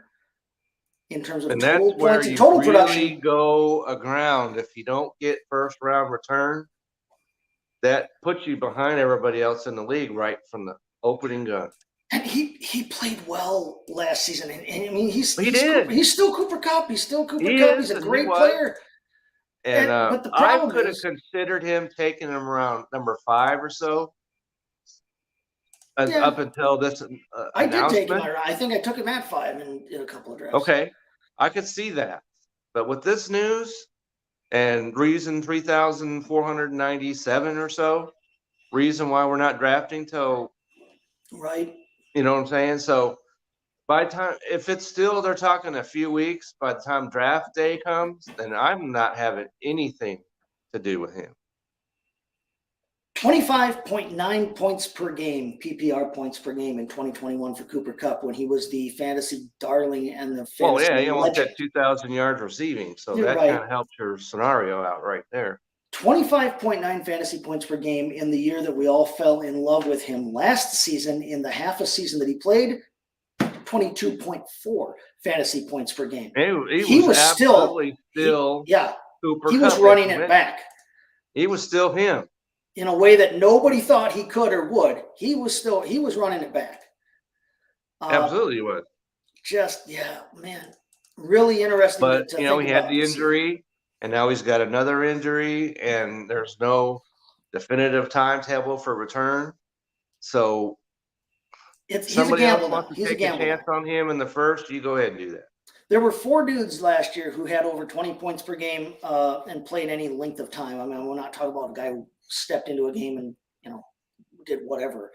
[SPEAKER 2] in terms of total points and total production.
[SPEAKER 5] Really go aground if you don't get first round return. That puts you behind everybody else in the league right from the opening gun.
[SPEAKER 2] And he played well last season. And I mean, he's still Cooper Kupp. He's still Cooper Kupp. He's a great player.
[SPEAKER 5] And
[SPEAKER 2] but the problem
[SPEAKER 5] I could have considered him taking him around number 5 or so. Up until this
[SPEAKER 2] I did take him. I think I took him at 5 in a couple of drafts.
[SPEAKER 5] Okay, I could see that. But with this news and reason 3,497 or so, reason why we're not drafting till
[SPEAKER 2] right.
[SPEAKER 5] You know what I'm saying? So by the time, if it's still they're talking a few weeks, by the time draft day comes, then I'm not having anything to do with him.
[SPEAKER 2] 25.9 points per game, PPR points per game in 2021 for Cooper Kupp when he was the fantasy darling and the fantasy
[SPEAKER 5] he almost had 2,000 yards receiving, so that kind of helps your scenario out right there.
[SPEAKER 2] 25.9 fantasy points per game in the year that we all fell in love with him last season. In the half a season that he played, 22.4 fantasy points per game.
[SPEAKER 5] He was still Cooper
[SPEAKER 2] he was
[SPEAKER 5] Kupp,
[SPEAKER 2] running it back.
[SPEAKER 5] He was still him.
[SPEAKER 2] In a way that nobody thought he could or would. He was running it back.
[SPEAKER 5] Absolutely he was.
[SPEAKER 2] Really interesting.
[SPEAKER 5] But, he had the injury, and now he's got another injury, and there's no definitive timetable for return. So
[SPEAKER 2] he's a gamble.
[SPEAKER 5] He's a chance on him in the first, you go ahead and do that.
[SPEAKER 2] There were 4 dudes last year who had over 20 points per game and played any length of time. I mean, we're not talking about a guy who stepped into a game and, did whatever.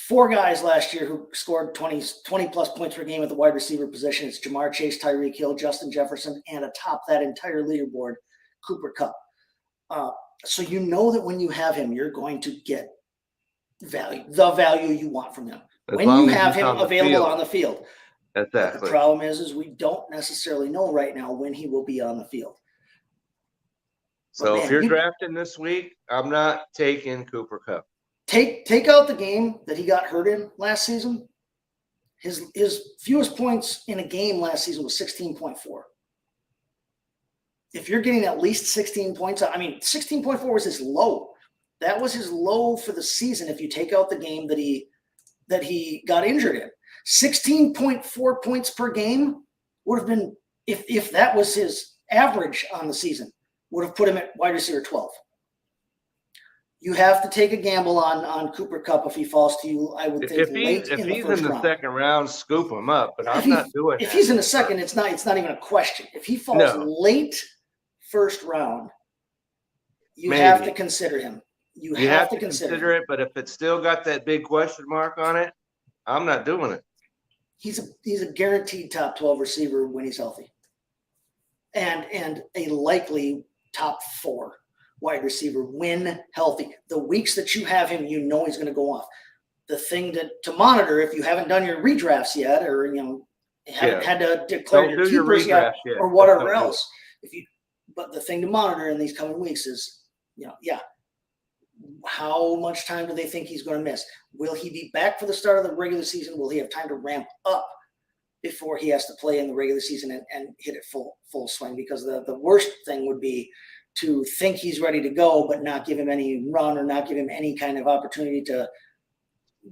[SPEAKER 2] 4 guys last year who scored 20 plus points per game at the wide receiver position. It's Jamar Chase, Tyreek Hill, Justin Jefferson, and atop that entire leaderboard, Cooper Kupp. So that when you have him, you're going to get the value you want from him. When you have him available on the field.
[SPEAKER 5] Exactly.
[SPEAKER 2] The problem is we don't necessarily know right now when he will be on the field.
[SPEAKER 5] So if you're drafting this week, I'm not taking Cooper Kupp.
[SPEAKER 2] Take out the game that he got hurt in last season. His fewest points in a game last season was 16.4. If you're getting at least 16 points, 16.4 was his low That was his low for the season. If you take out the game that he got injured in, 16.4 points per game would have been, if that was his average on the season, would have put him at wide receiver 12. You have to take a gamble on Cooper Kupp if he falls to you. I would think
[SPEAKER 5] If
[SPEAKER 2] late
[SPEAKER 5] he's
[SPEAKER 2] in the first round.
[SPEAKER 5] second round, scoop him up. But I'm not doing
[SPEAKER 2] If
[SPEAKER 5] that.
[SPEAKER 2] he's in the second, it's not even a question. If he falls late first round, you have to consider him. You have to consider
[SPEAKER 5] it. But if it's still got that big question mark on it, I'm not doing it.
[SPEAKER 2] He's a guaranteed top 12 receiver when he's healthy, and a likely top 4 wide receiver when healthy. The weeks that you have him, you know he's going to go off. The thing to monitor, if you haven't done your redrafts yet, or haven't had to declare your keepers yet, or whatever else. But the thing to monitor in these coming weeks is, how much time do they think he's going to miss? Will he be back for the start of the regular season? Will he have time to ramp up before he has to play in the regular season and hit it full swing? Because the worst thing would be to think he's ready to go, but not give him any run or not give him any kind of opportunity to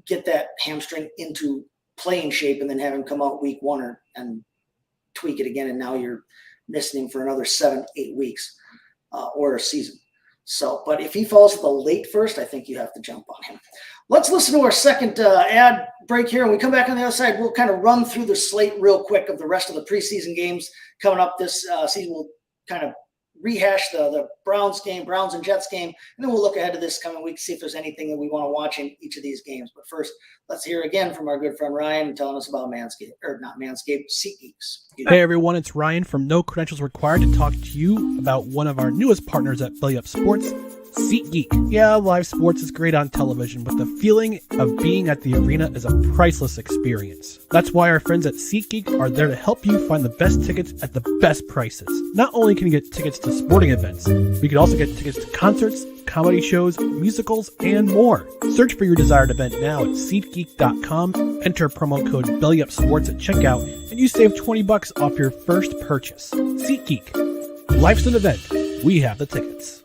[SPEAKER 2] get that hamstring into playing shape and then have him come out week 1 and tweak it again. And now you're missing him for another 7-8 weeks or a season. So, but if he falls to the late first, I think you have to jump on him. Let's listen to our second ad break here. And we come back on the other side, we'll kind of run through the slate real quick of the rest of the preseason games coming up this season. We'll kind of rehash the Browns and Jets game, and then we'll look ahead to this coming week, see if there's anything that we want to watch in each of these games. But first, let's hear again from our good friend Ryan telling us about SeatGeeks.
[SPEAKER 6] Hey everyone, it's Ryan from No Credentials Required to talk to you about one of our newest partners at Belly Up Sports, SeatGeek. Yeah, live sports is great on television, but the feeling of being at the arena is a priceless experience. That's why our friends at SeatGeek are there to help you find the best tickets at the best prices. Not only can you get tickets to sporting events, we can also get tickets to concerts, comedy shows, musicals, and more. Search for your desired event now at SeatGeek.com, enter promo code BellyUpSports at checkout, and you save $20 off your first purchase. SeatGeek. Life's an event. We have the tickets.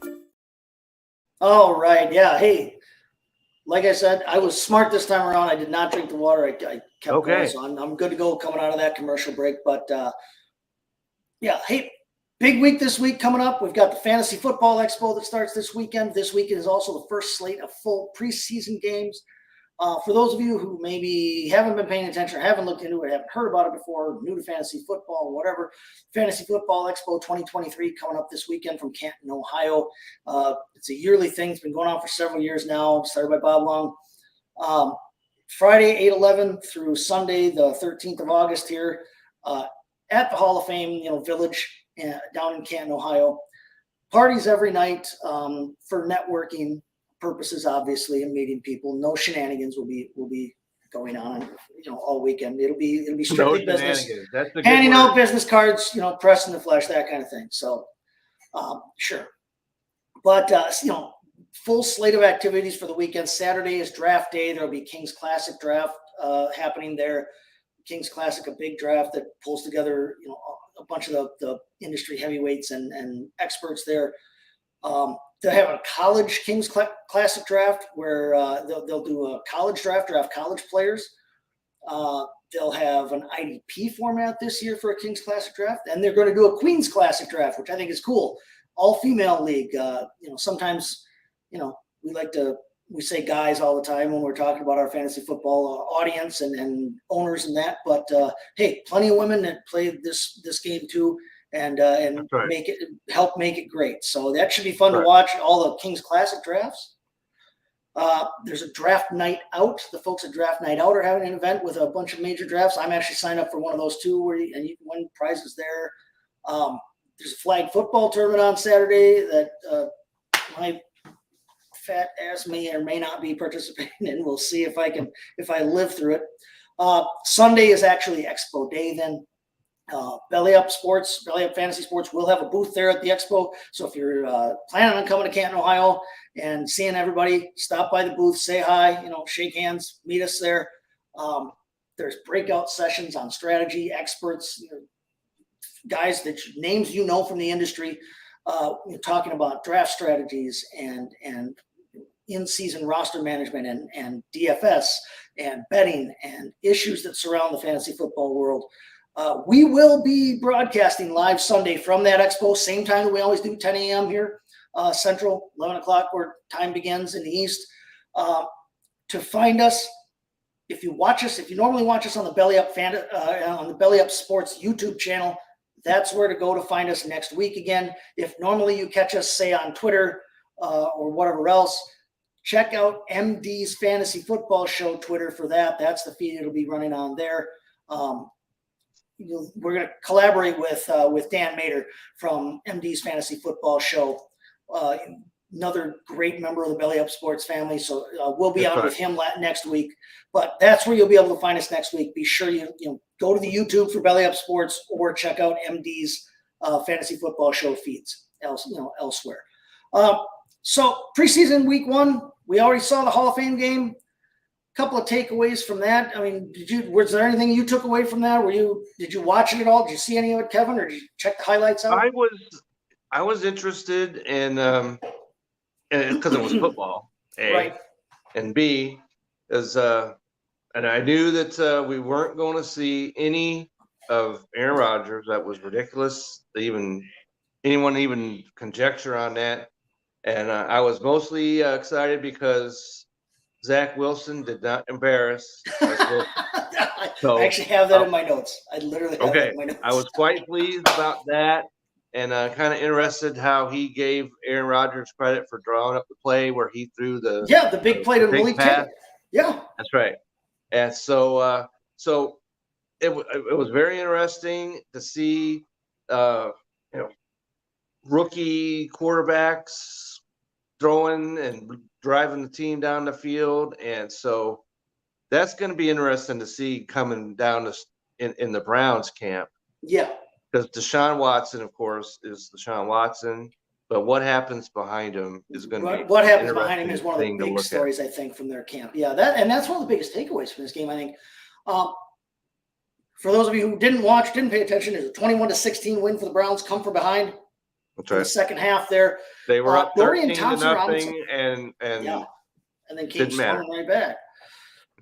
[SPEAKER 2] All right. Yeah. Hey, like I said, I was smart this time around. I did not drink the water. I kept going, so I'm good to go coming out of that commercial break. But hey, big week this week coming up. We've got the Fantasy Football Expo that starts this weekend. This weekend is also the first slate of full preseason games. For those of you who maybe haven't been paying attention or haven't looked into it, haven't heard about it before, new to fantasy football, whatever, Fantasy Football Expo 2023 coming up this weekend from Canton, Ohio. It's a yearly thing. It's been going on for several years now, started by Bob Long. Friday, 8/11 through Sunday, the 13th of August here at the Hall of Fame, Village down in Canton, Ohio. Parties every night for networking purposes, obviously, and meeting people. No shenanigans will be going on, all weekend. It'll be strictly business. Handing out business cards, press in the flesh, that kind of thing. So, sure. But, full slate of activities for the weekend. Saturday is draft day. There'll be King's Classic draft happening there. King's Classic, a big draft that pulls together, a bunch of the industry heavyweights and experts there. They'll have a college King's Classic draft where they'll do a college draft college players. They'll have an IDP format this year for a King's Classic draft, and they're going to do a Queen's Classic draft, which I think is cool. All-female league. Sometimes, we say guys all the time when we're talking about our fantasy football audience and owners and that, but hey, plenty of women that play this game too. And right. help make it great. So that should be fun to watch, all the King's Classic drafts. There's a draft night out. The folks at Draft Night Out are having an event with a bunch of major drafts. I'm actually signed up for one of those too, where you can win prizes there. There's a flag football tournament on Saturday that my fat ass may or may not be participating in. We'll see if I live through it. Sunday is actually Expo Day then. Belly Up Fantasy Sports will have a booth there at the Expo. So if you're planning on coming to Canton, Ohio and seeing everybody, stop by the booth, say hi, shake hands, meet us there. There's breakout sessions on strategy, experts, guys names from the industry, talking about draft strategies and in-season roster management and DFS and betting and issues that surround the fantasy football world. We will be broadcasting live Sunday from that expo, same time that we always do, 10 a.m. here, Central, 11 o'clock where time begins in the East. To find us, if you normally watch us on the Belly Up on the Belly Up Sports YouTube channel, that's where to go to find us next week again. If normally you catch us, say, on Twitter or whatever else, check out MD's Fantasy Football Show Twitter for that. That's the feed it'll be running on there. We're going to collaborate with Dan Mader from MD's Fantasy Football Show, another great member of the Belly Up Sports family. So we'll be on with him next week. But that's where you'll be able to find us next week. Be sure you go to the YouTube for Belly Up Sports or check out MD's Fantasy Football Show feeds elsewhere. So preseason week 1, we already saw the Hall of Fame game. Couple of takeaways from that. I mean, was there anything you took away from that? Did you watch it at all? Did you see any of it, Kevin, or did you check the highlights out?
[SPEAKER 5] I was interested in because it was football, A,
[SPEAKER 2] right, and
[SPEAKER 5] B is and I knew that we weren't going to see any of Aaron Rodgers. That was ridiculous to anyone even conjecture on that. And I was mostly excited because Zach Wilson did not embarrass.
[SPEAKER 2] I actually have that in my notes. I literally have that in my notes.
[SPEAKER 5] I was quite pleased about that, and kind of interested how he gave Aaron Rodgers credit for drawing up the play where he threw the
[SPEAKER 2] big play to Malik Taylor. Yeah,
[SPEAKER 5] that's right. And so it was very interesting to see rookie quarterbacks throwing and driving the team down the field. And so that's going to be interesting to see coming down in the Browns camp.
[SPEAKER 2] Yeah.
[SPEAKER 5] Because Deshaun Watson, of course, is Deshaun Watson. But what happens behind him is going to be
[SPEAKER 2] what happens behind him is one of the big stories, I think, from their camp. Yeah, that's one of the biggest takeaways from this game, I think. For those of you who didn't pay attention, is a 21-16 win for the Browns, come from behind.
[SPEAKER 5] That's right.
[SPEAKER 2] The second half there.
[SPEAKER 5] They were up
[SPEAKER 2] 13-0
[SPEAKER 5] and
[SPEAKER 2] then came storming right back.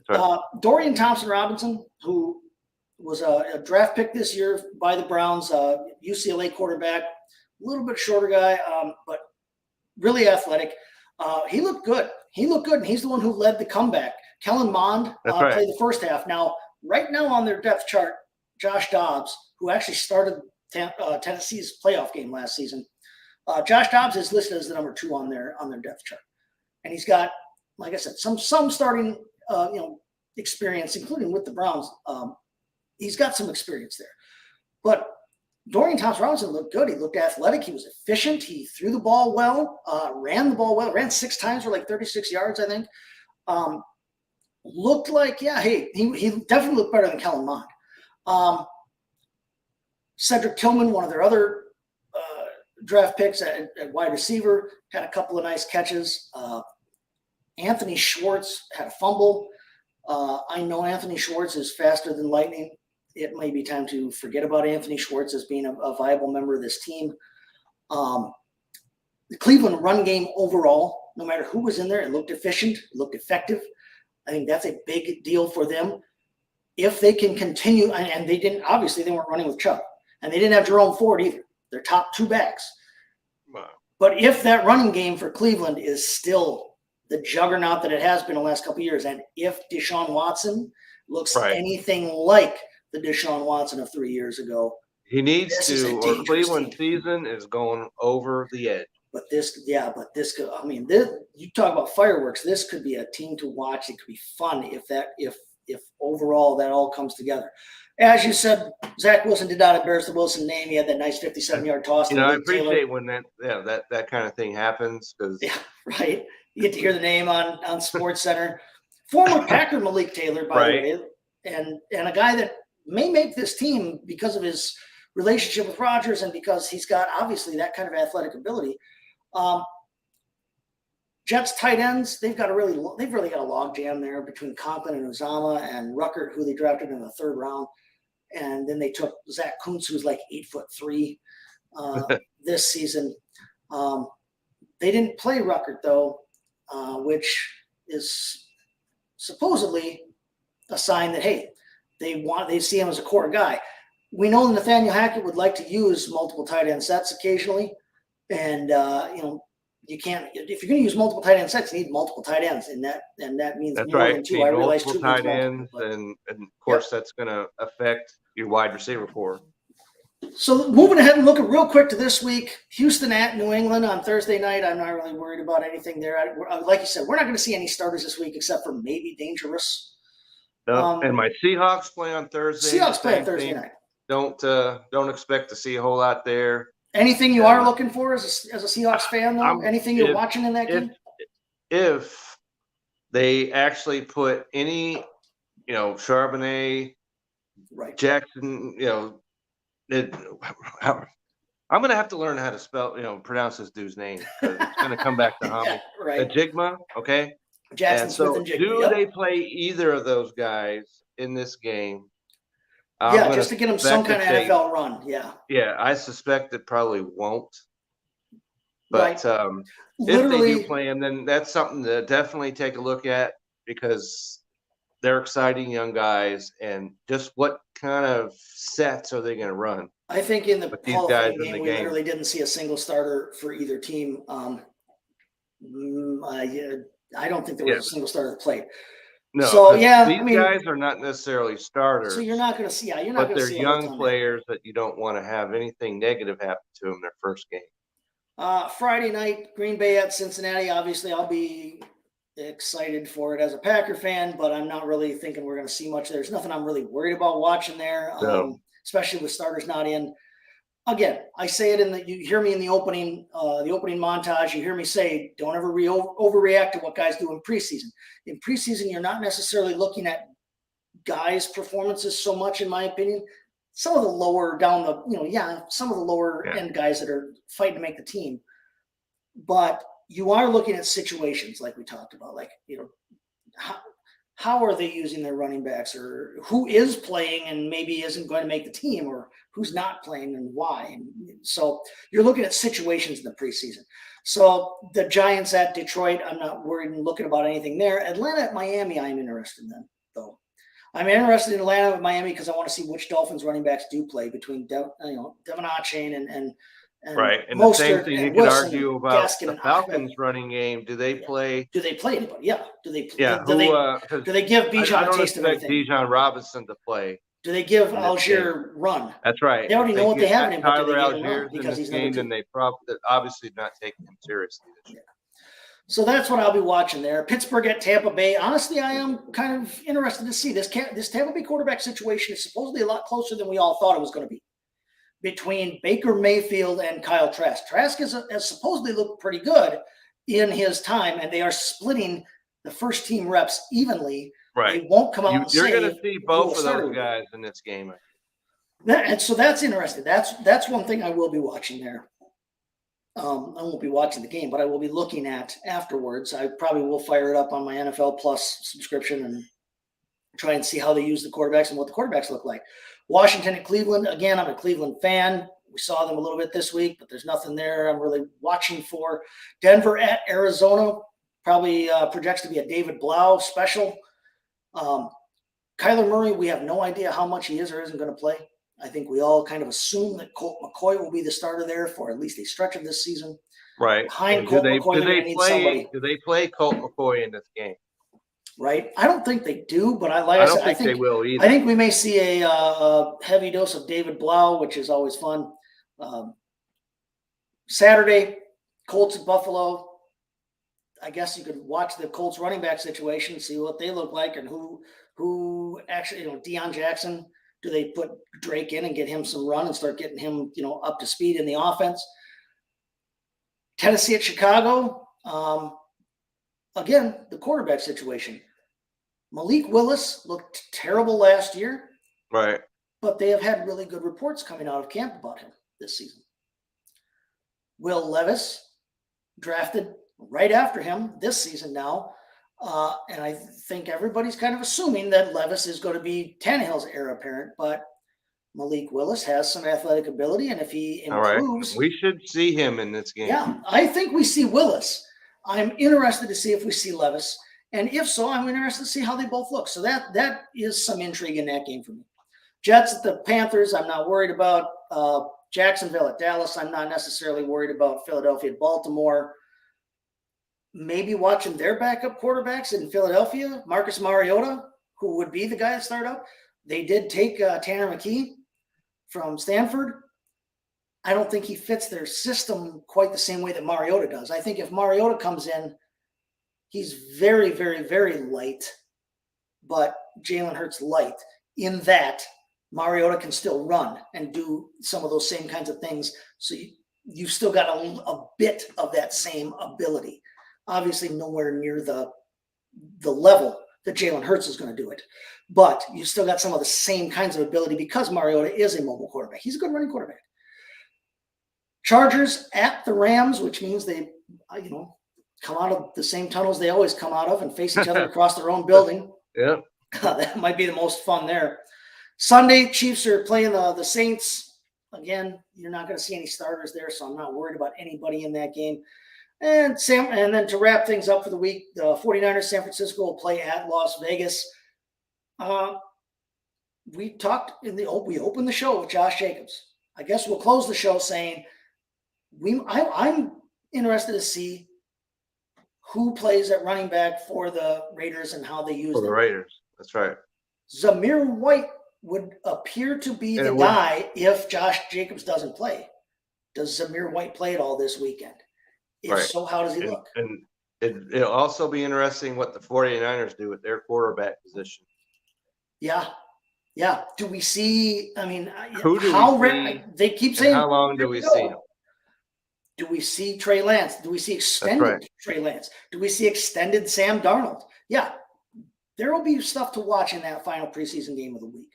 [SPEAKER 5] Right.
[SPEAKER 2] Dorian Thompson-Robinson, who was a draft pick this year by the Browns, UCLA quarterback, a little bit shorter guy, but really athletic. He looked good. And he's the one who led the comeback. Kellen Mond played the first half. Now, right now on their depth chart, Josh Dobbs, who actually started Tennessee's playoff game last season. Josh Dobbs is listed as the number 2 on their depth chart, and he's got, like I said, some starting experience, including with the Browns. He's got some experience there, but Dorian Thompson-Robinson looked good. He looked athletic. He was efficient. He threw the ball well, ran the ball well, ran 6 times for like 36 yards, I think. Looked like, he definitely looked better than Kellen Mond. Cedric Tillman, one of their other draft picks at wide receiver, had a couple of nice catches. Anthony Schwartz had a fumble. I know Anthony Schwartz is faster than lightning. It may be time to forget about Anthony Schwartz as being a viable member of this team. The Cleveland run game overall, no matter who was in there, it looked efficient, it looked effective. I think that's a big deal for them. If they can continue, and they weren't running with Chubb. And they didn't have Jerome Ford either. Their top 2 backs.
[SPEAKER 5] Wow.
[SPEAKER 2] But if that running game for Cleveland is still the juggernaut that it has been the last couple of years, and if Deshaun Watson looks anything like the Deshaun Watson of 3 years ago,
[SPEAKER 5] he needs to, or Cleveland season is going over the edge.
[SPEAKER 2] But this could, you talk about fireworks. This could be a team to watch. It could be fun if overall that all comes together. As you said, Zach Wilson did not embarrass the Wilson name. He had that nice 57-yard toss.
[SPEAKER 5] I appreciate when that kind of thing happens because
[SPEAKER 2] right. You get to hear the name on SportsCenter. Former Packer Malik Taylor, by the way, and a guy that may make this team because of his relationship with Rodgers and because he's got obviously that kind of athletic ability. Jets tight ends, they've really got a log jam there between Conklin and Uzama and Ruckert, who they drafted in the 3rd round. And then they took Zach Kuntz, who's like 8'3" this season. They didn't play Ruckert though. which is supposedly a sign that, hey, they see him as a core guy. We know Nathaniel Hackett would like to use multiple tight end sets occasionally. And, you can't, if you're going to use multiple tight end sets, you need multiple tight ends. And that means
[SPEAKER 5] That's
[SPEAKER 2] more
[SPEAKER 5] right.
[SPEAKER 2] than two.
[SPEAKER 5] Need
[SPEAKER 2] I realize
[SPEAKER 5] multiple
[SPEAKER 2] two means
[SPEAKER 5] tight
[SPEAKER 2] multiple,
[SPEAKER 5] ends,
[SPEAKER 2] but-
[SPEAKER 5] and of course that's going to affect your wide receiver core.
[SPEAKER 2] So moving ahead and looking real quick to this week, Houston at New England on Thursday night. I'm not really worried about anything there. Like you said, we're not going to see any starters this week except for maybe Dangerous.
[SPEAKER 5] And my Seahawks play on Thursday.
[SPEAKER 2] Seahawks play on
[SPEAKER 5] same
[SPEAKER 2] Thursday
[SPEAKER 5] thing.
[SPEAKER 2] night.
[SPEAKER 5] Don't expect to see a whole lot there.
[SPEAKER 2] Anything you are looking for as a Seahawks fan, though? Anything you're watching in that game?
[SPEAKER 5] If they actually put any, Charbonnet,
[SPEAKER 2] Right.
[SPEAKER 5] Jackson, I'm going to have to learn how to spell, pronounce this dude's name, because it's going to come back to haunt me.
[SPEAKER 2] Right.
[SPEAKER 5] Ajigma, okay?
[SPEAKER 2] Jackson
[SPEAKER 5] And
[SPEAKER 2] Smith
[SPEAKER 5] so,
[SPEAKER 2] and Jigba.
[SPEAKER 5] do
[SPEAKER 2] Yep.
[SPEAKER 5] they play either of those guys in this game?
[SPEAKER 2] Yeah, just to get them some kind of
[SPEAKER 5] suspect that
[SPEAKER 2] NFL run. Yeah.
[SPEAKER 5] Yeah, I suspect it probably won't. But
[SPEAKER 2] Right.
[SPEAKER 5] if
[SPEAKER 2] Literally,
[SPEAKER 5] they do play him, then that's something to definitely take a look at, because they're exciting young guys, and just what kind of sets are they going to run?
[SPEAKER 2] I think in the
[SPEAKER 5] With these
[SPEAKER 2] Hall of
[SPEAKER 5] guys
[SPEAKER 2] Fame
[SPEAKER 5] in the
[SPEAKER 2] game, we
[SPEAKER 5] game.
[SPEAKER 2] literally didn't see a single starter for either team. I don't think there was a single starter that played.
[SPEAKER 5] No,
[SPEAKER 2] So,
[SPEAKER 5] 'cause
[SPEAKER 2] yeah,
[SPEAKER 5] these
[SPEAKER 2] I mean-
[SPEAKER 5] guys are not necessarily starters.
[SPEAKER 2] So you're not going to see, you're not
[SPEAKER 5] but
[SPEAKER 2] going to
[SPEAKER 5] they're
[SPEAKER 2] see a whole
[SPEAKER 5] young
[SPEAKER 2] ton there.
[SPEAKER 5] players that you don't want to have anything negative happen to them their first game.
[SPEAKER 2] Friday night, Green Bay at Cincinnati. Obviously, I'll be excited for it as a Packer fan, but I'm not really thinking we're going to see much. There's nothing I'm really worried about watching there,
[SPEAKER 5] No.
[SPEAKER 2] especially with starters not in. Again, I say it you hear me in the opening montage. You hear me say, don't ever overreact to what guys do in preseason. In preseason, you're not necessarily looking at guys' performances so much, in my opinion. Some of the lower down some of the lower end guys that are fighting to make the team. But you are looking at situations like we talked about, like, how are they using their running backs, or who is playing and maybe isn't going to make the team, or who's not playing and why. And so you're looking at situations in the preseason. So the Giants at Detroit, I'm not worried and looking about anything there. Atlanta at Miami, I'm interested in them, though. I'm interested in Atlanta with Miami because I want to see which Dolphins running backs do play between Devon Achane and
[SPEAKER 5] Right. And
[SPEAKER 2] Mostert
[SPEAKER 5] the same thing you
[SPEAKER 2] and
[SPEAKER 5] could
[SPEAKER 2] Wilson
[SPEAKER 5] argue
[SPEAKER 2] and
[SPEAKER 5] about
[SPEAKER 2] Gaskin
[SPEAKER 5] the
[SPEAKER 2] and
[SPEAKER 5] Falcons
[SPEAKER 2] Ahmed.
[SPEAKER 5] running game. Do they play?
[SPEAKER 2] Do they play anybody? Yeah. Do they?
[SPEAKER 5] Yeah.
[SPEAKER 2] Do they give
[SPEAKER 5] I
[SPEAKER 2] Bijan a
[SPEAKER 5] don't
[SPEAKER 2] taste of
[SPEAKER 5] expect
[SPEAKER 2] anything?
[SPEAKER 5] Bijan Robinson to play.
[SPEAKER 2] Do they give
[SPEAKER 5] in this
[SPEAKER 2] Algier run?
[SPEAKER 5] That's right.
[SPEAKER 2] They already
[SPEAKER 5] If
[SPEAKER 2] know what they
[SPEAKER 5] get
[SPEAKER 2] have in him, but do
[SPEAKER 5] Tyler
[SPEAKER 2] they give him
[SPEAKER 5] Algiers
[SPEAKER 2] run?
[SPEAKER 5] in
[SPEAKER 2] Because
[SPEAKER 5] this
[SPEAKER 2] he's number
[SPEAKER 5] game,
[SPEAKER 2] two.
[SPEAKER 5] then they probably obviously not taking him seriously this year.
[SPEAKER 2] So that's what I'll be watching there. Pittsburgh at Tampa Bay. Honestly, I am kind of interested to see this Tampa Bay quarterback situation is supposedly a lot closer than we all thought it was going to be between Baker Mayfield and Kyle Trask. Trask has supposedly looked pretty good in his time, and they are splitting the first team reps evenly.
[SPEAKER 5] Right.
[SPEAKER 2] They won't come out and
[SPEAKER 5] You're
[SPEAKER 2] say
[SPEAKER 5] going to see both of
[SPEAKER 2] starter
[SPEAKER 5] those
[SPEAKER 2] will be.
[SPEAKER 5] guys in this game.
[SPEAKER 2] And so that's interesting. That's one thing I will be watching there. I won't be watching the game, but I will be looking at afterwards. I probably will fire it up on my NFL Plus subscription and try and see how they use the quarterbacks and what the quarterbacks look like. Washington at Cleveland. Again, I'm a Cleveland fan. We saw them a little bit this week, but there's nothing there I'm really watching for. Denver at Arizona. Probably projects to be a David Blau special. Kyler Murray, we have no idea how much he is or isn't going to play. I think we all kind of assume that Colt McCoy will be the starter there for at least a stretch of this season.
[SPEAKER 5] Right.
[SPEAKER 2] Behind
[SPEAKER 5] And
[SPEAKER 2] Colt McCoy, they're going to need somebody.
[SPEAKER 5] Do they play Colt McCoy in this game?
[SPEAKER 2] Right? I don't think they do, but I
[SPEAKER 5] don't think they will either.
[SPEAKER 2] I think we may see a heavy dose of David Blau, which is always fun. Saturday, Colts at Buffalo. I guess you could watch the Colts running back situation, see what they look like, and who actually, Deion Jackson. Do they put Drake in and get him some run and start getting him, up to speed in the offense? Tennessee at Chicago. Again, the quarterback situation. Malik Willis looked terrible last year,
[SPEAKER 5] Right.
[SPEAKER 2] but they have had really good reports coming out of camp about him this season. Will Levis, drafted right after him this season now. And I think everybody's kind of assuming that Levis is going to be Tannehill's heir apparent, but Malik Willis has some athletic ability, and if he
[SPEAKER 5] All right.
[SPEAKER 2] improves,
[SPEAKER 5] We should see him in this game.
[SPEAKER 2] yeah, I think we see Willis. I'm interested to see if we see Levis. And if so, I'm interested to see how they both look. So that is some intrigue in that game for me. Jets at the Panthers, I'm not worried about. Jacksonville at Dallas, I'm not necessarily worried about. Philadelphia at Baltimore. Maybe watching their backup quarterbacks in Philadelphia, Marcus Mariota, who would be the guy that started up. They did take Tanner McKee from Stanford. I don't think he fits their system quite the same way that Mariota does. I think if Mariota comes in, he's very, very, very light, but Jalen Hurts light in that Mariota can still run and do some of those same kinds of things. So you've still got a bit of that same ability. Obviously nowhere near the level that Jalen Hurts is going to do it, but you still got some of the same kinds of ability because Mariota is a mobile quarterback. He's a good running quarterback. Chargers at the Rams, which means they, come out of the same tunnels they always come out of and face each other across their own building.
[SPEAKER 5] Yeah.
[SPEAKER 2] That might be the most fun there. Sunday, Chiefs are playing the Saints. Again, you're not going to see any starters there, so I'm not worried about anybody in that game. And then to wrap things up for the week, the 49ers, San Francisco will play at Las Vegas. We opened the show with Josh Jacobs. I guess we'll close the show saying I'm interested to see who plays at running back for the Raiders and how they use
[SPEAKER 5] For the
[SPEAKER 2] them.
[SPEAKER 5] Raiders. That's right.
[SPEAKER 2] Zamir White would appear to be the guy if Josh Jacobs doesn't play. Does Zamir White play at all this weekend? If so, how does he look?
[SPEAKER 5] And it'll also be interesting what the 49ers do with their quarterback position.
[SPEAKER 2] Yeah. Yeah. Do we see,
[SPEAKER 5] Who do we see,
[SPEAKER 2] they keep saying,
[SPEAKER 5] how long do we see him?
[SPEAKER 2] Do we see Trey Lance? Do we see extended Trey Lance? Do we see extended Sam Darnold? Yeah. There will be stuff to watch in that final preseason game of the week.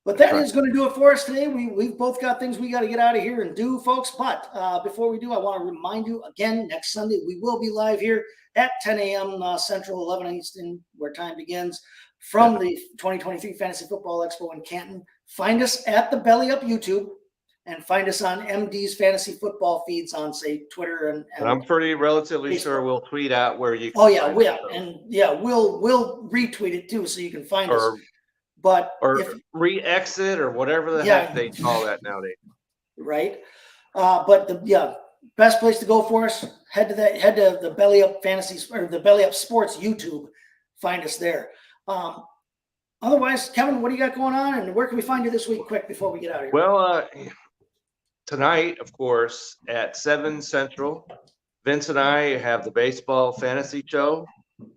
[SPEAKER 2] But that is going to do it for us today. We've both got things we got to get out of here and do, folks. But before we do, I want to remind you again, next Sunday, we will be live here at 10 a.m. Central, 11 Eastern, where time begins, from the 2023 Fantasy Football Expo in Canton. Find us at the Belly Up YouTube and find us on MD's Fantasy Football feeds on, say, Twitter and
[SPEAKER 5] I'm relatively Facebook. Sure we'll tweet out where you can.
[SPEAKER 2] Oh, yeah. We'll retweet it, too, so you can find us. But
[SPEAKER 5] re-exit or whatever the heck they call that nowadays.
[SPEAKER 2] Right. But the best place to go for us, head to the Belly Up Fantasy or the Belly Up Sports YouTube. Find us there. Otherwise, Kevin, what do you got going on and where can we find you this week quick before we get out of here?
[SPEAKER 5] Well, tonight, of course, at 7 Central, Vince and I have the baseball fantasy show.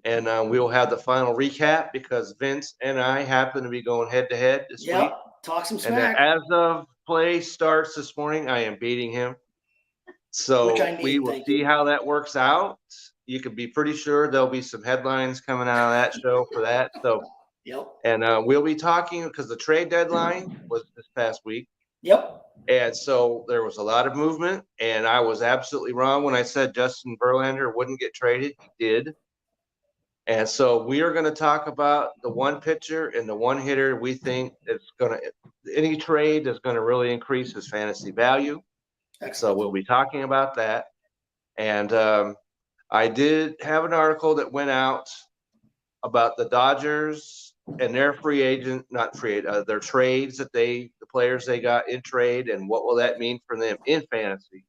[SPEAKER 5] And we will have the final recap because Vince and I happen to be going head-to-head this week.
[SPEAKER 2] Talk some smack.
[SPEAKER 5] And as of play starts this morning, I am beating him. So we will see how that works out. You can be pretty sure there'll be some headlines coming out of that show for that. So, and we'll be talking because the trade deadline was this past week. And so there was a lot of movement, and I was absolutely wrong when I said Justin Verlander wouldn't get traded. He did. And so we are going to talk about the one pitcher and the one hitter we think any trade is going to really increase his fantasy value. Excellent. So we'll be talking about that. And I did have an article that went out about the Dodgers and their their trades that the players they got in trade and what will that mean for them in fantasy.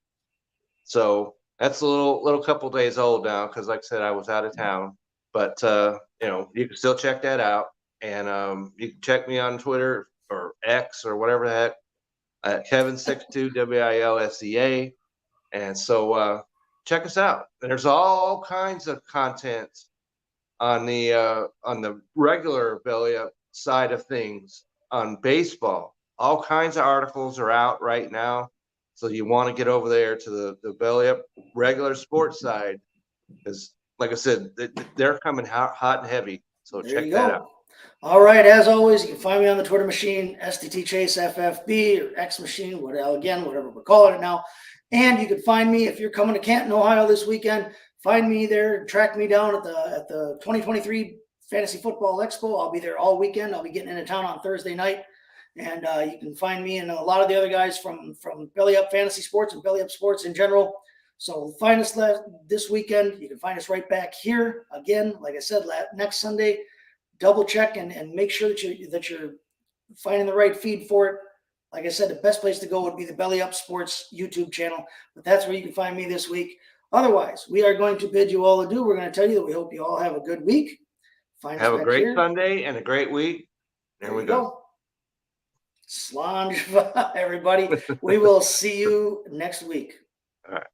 [SPEAKER 5] So that's a little couple days old now because like I said, I was out of town. But, you can still check that out. And you can check me on Twitter or X or whatever the heck at Kevin62, WILSEA. And so check us out. And there's all kinds of content on the regular Belly Up side of things on baseball. All kinds of articles are out right now. So you want to get over there to the Belly Up regular sports side because like I said, they're coming hot and heavy. So check that out.
[SPEAKER 2] All right. As always, you can find me on the Twitter machine, STT Chase FFB or X machine, whatever we're calling it now. And you can find me if you're coming to Canton, Ohio this weekend. Find me there. Track me down at the 2023 Fantasy Football Expo. I'll be there all weekend. I'll be getting into town on Thursday night. And you can find me and a lot of the other guys from Belly Up Fantasy Sports and Belly Up Sports in general. So find us this weekend. You can find us right back here again. Like I said, next Sunday, double check and make sure that you're finding the right feed for it. Like I said, the best place to go would be the Belly Up Sports YouTube channel, but that's where you can find me this week. Otherwise, we are going to bid you all adieu. We're going to tell you that we hope you all have a good week.
[SPEAKER 5] Have a great Sunday and a great week. There we go.
[SPEAKER 2] Slange, everybody. We will see you next week.
[SPEAKER 5] All right.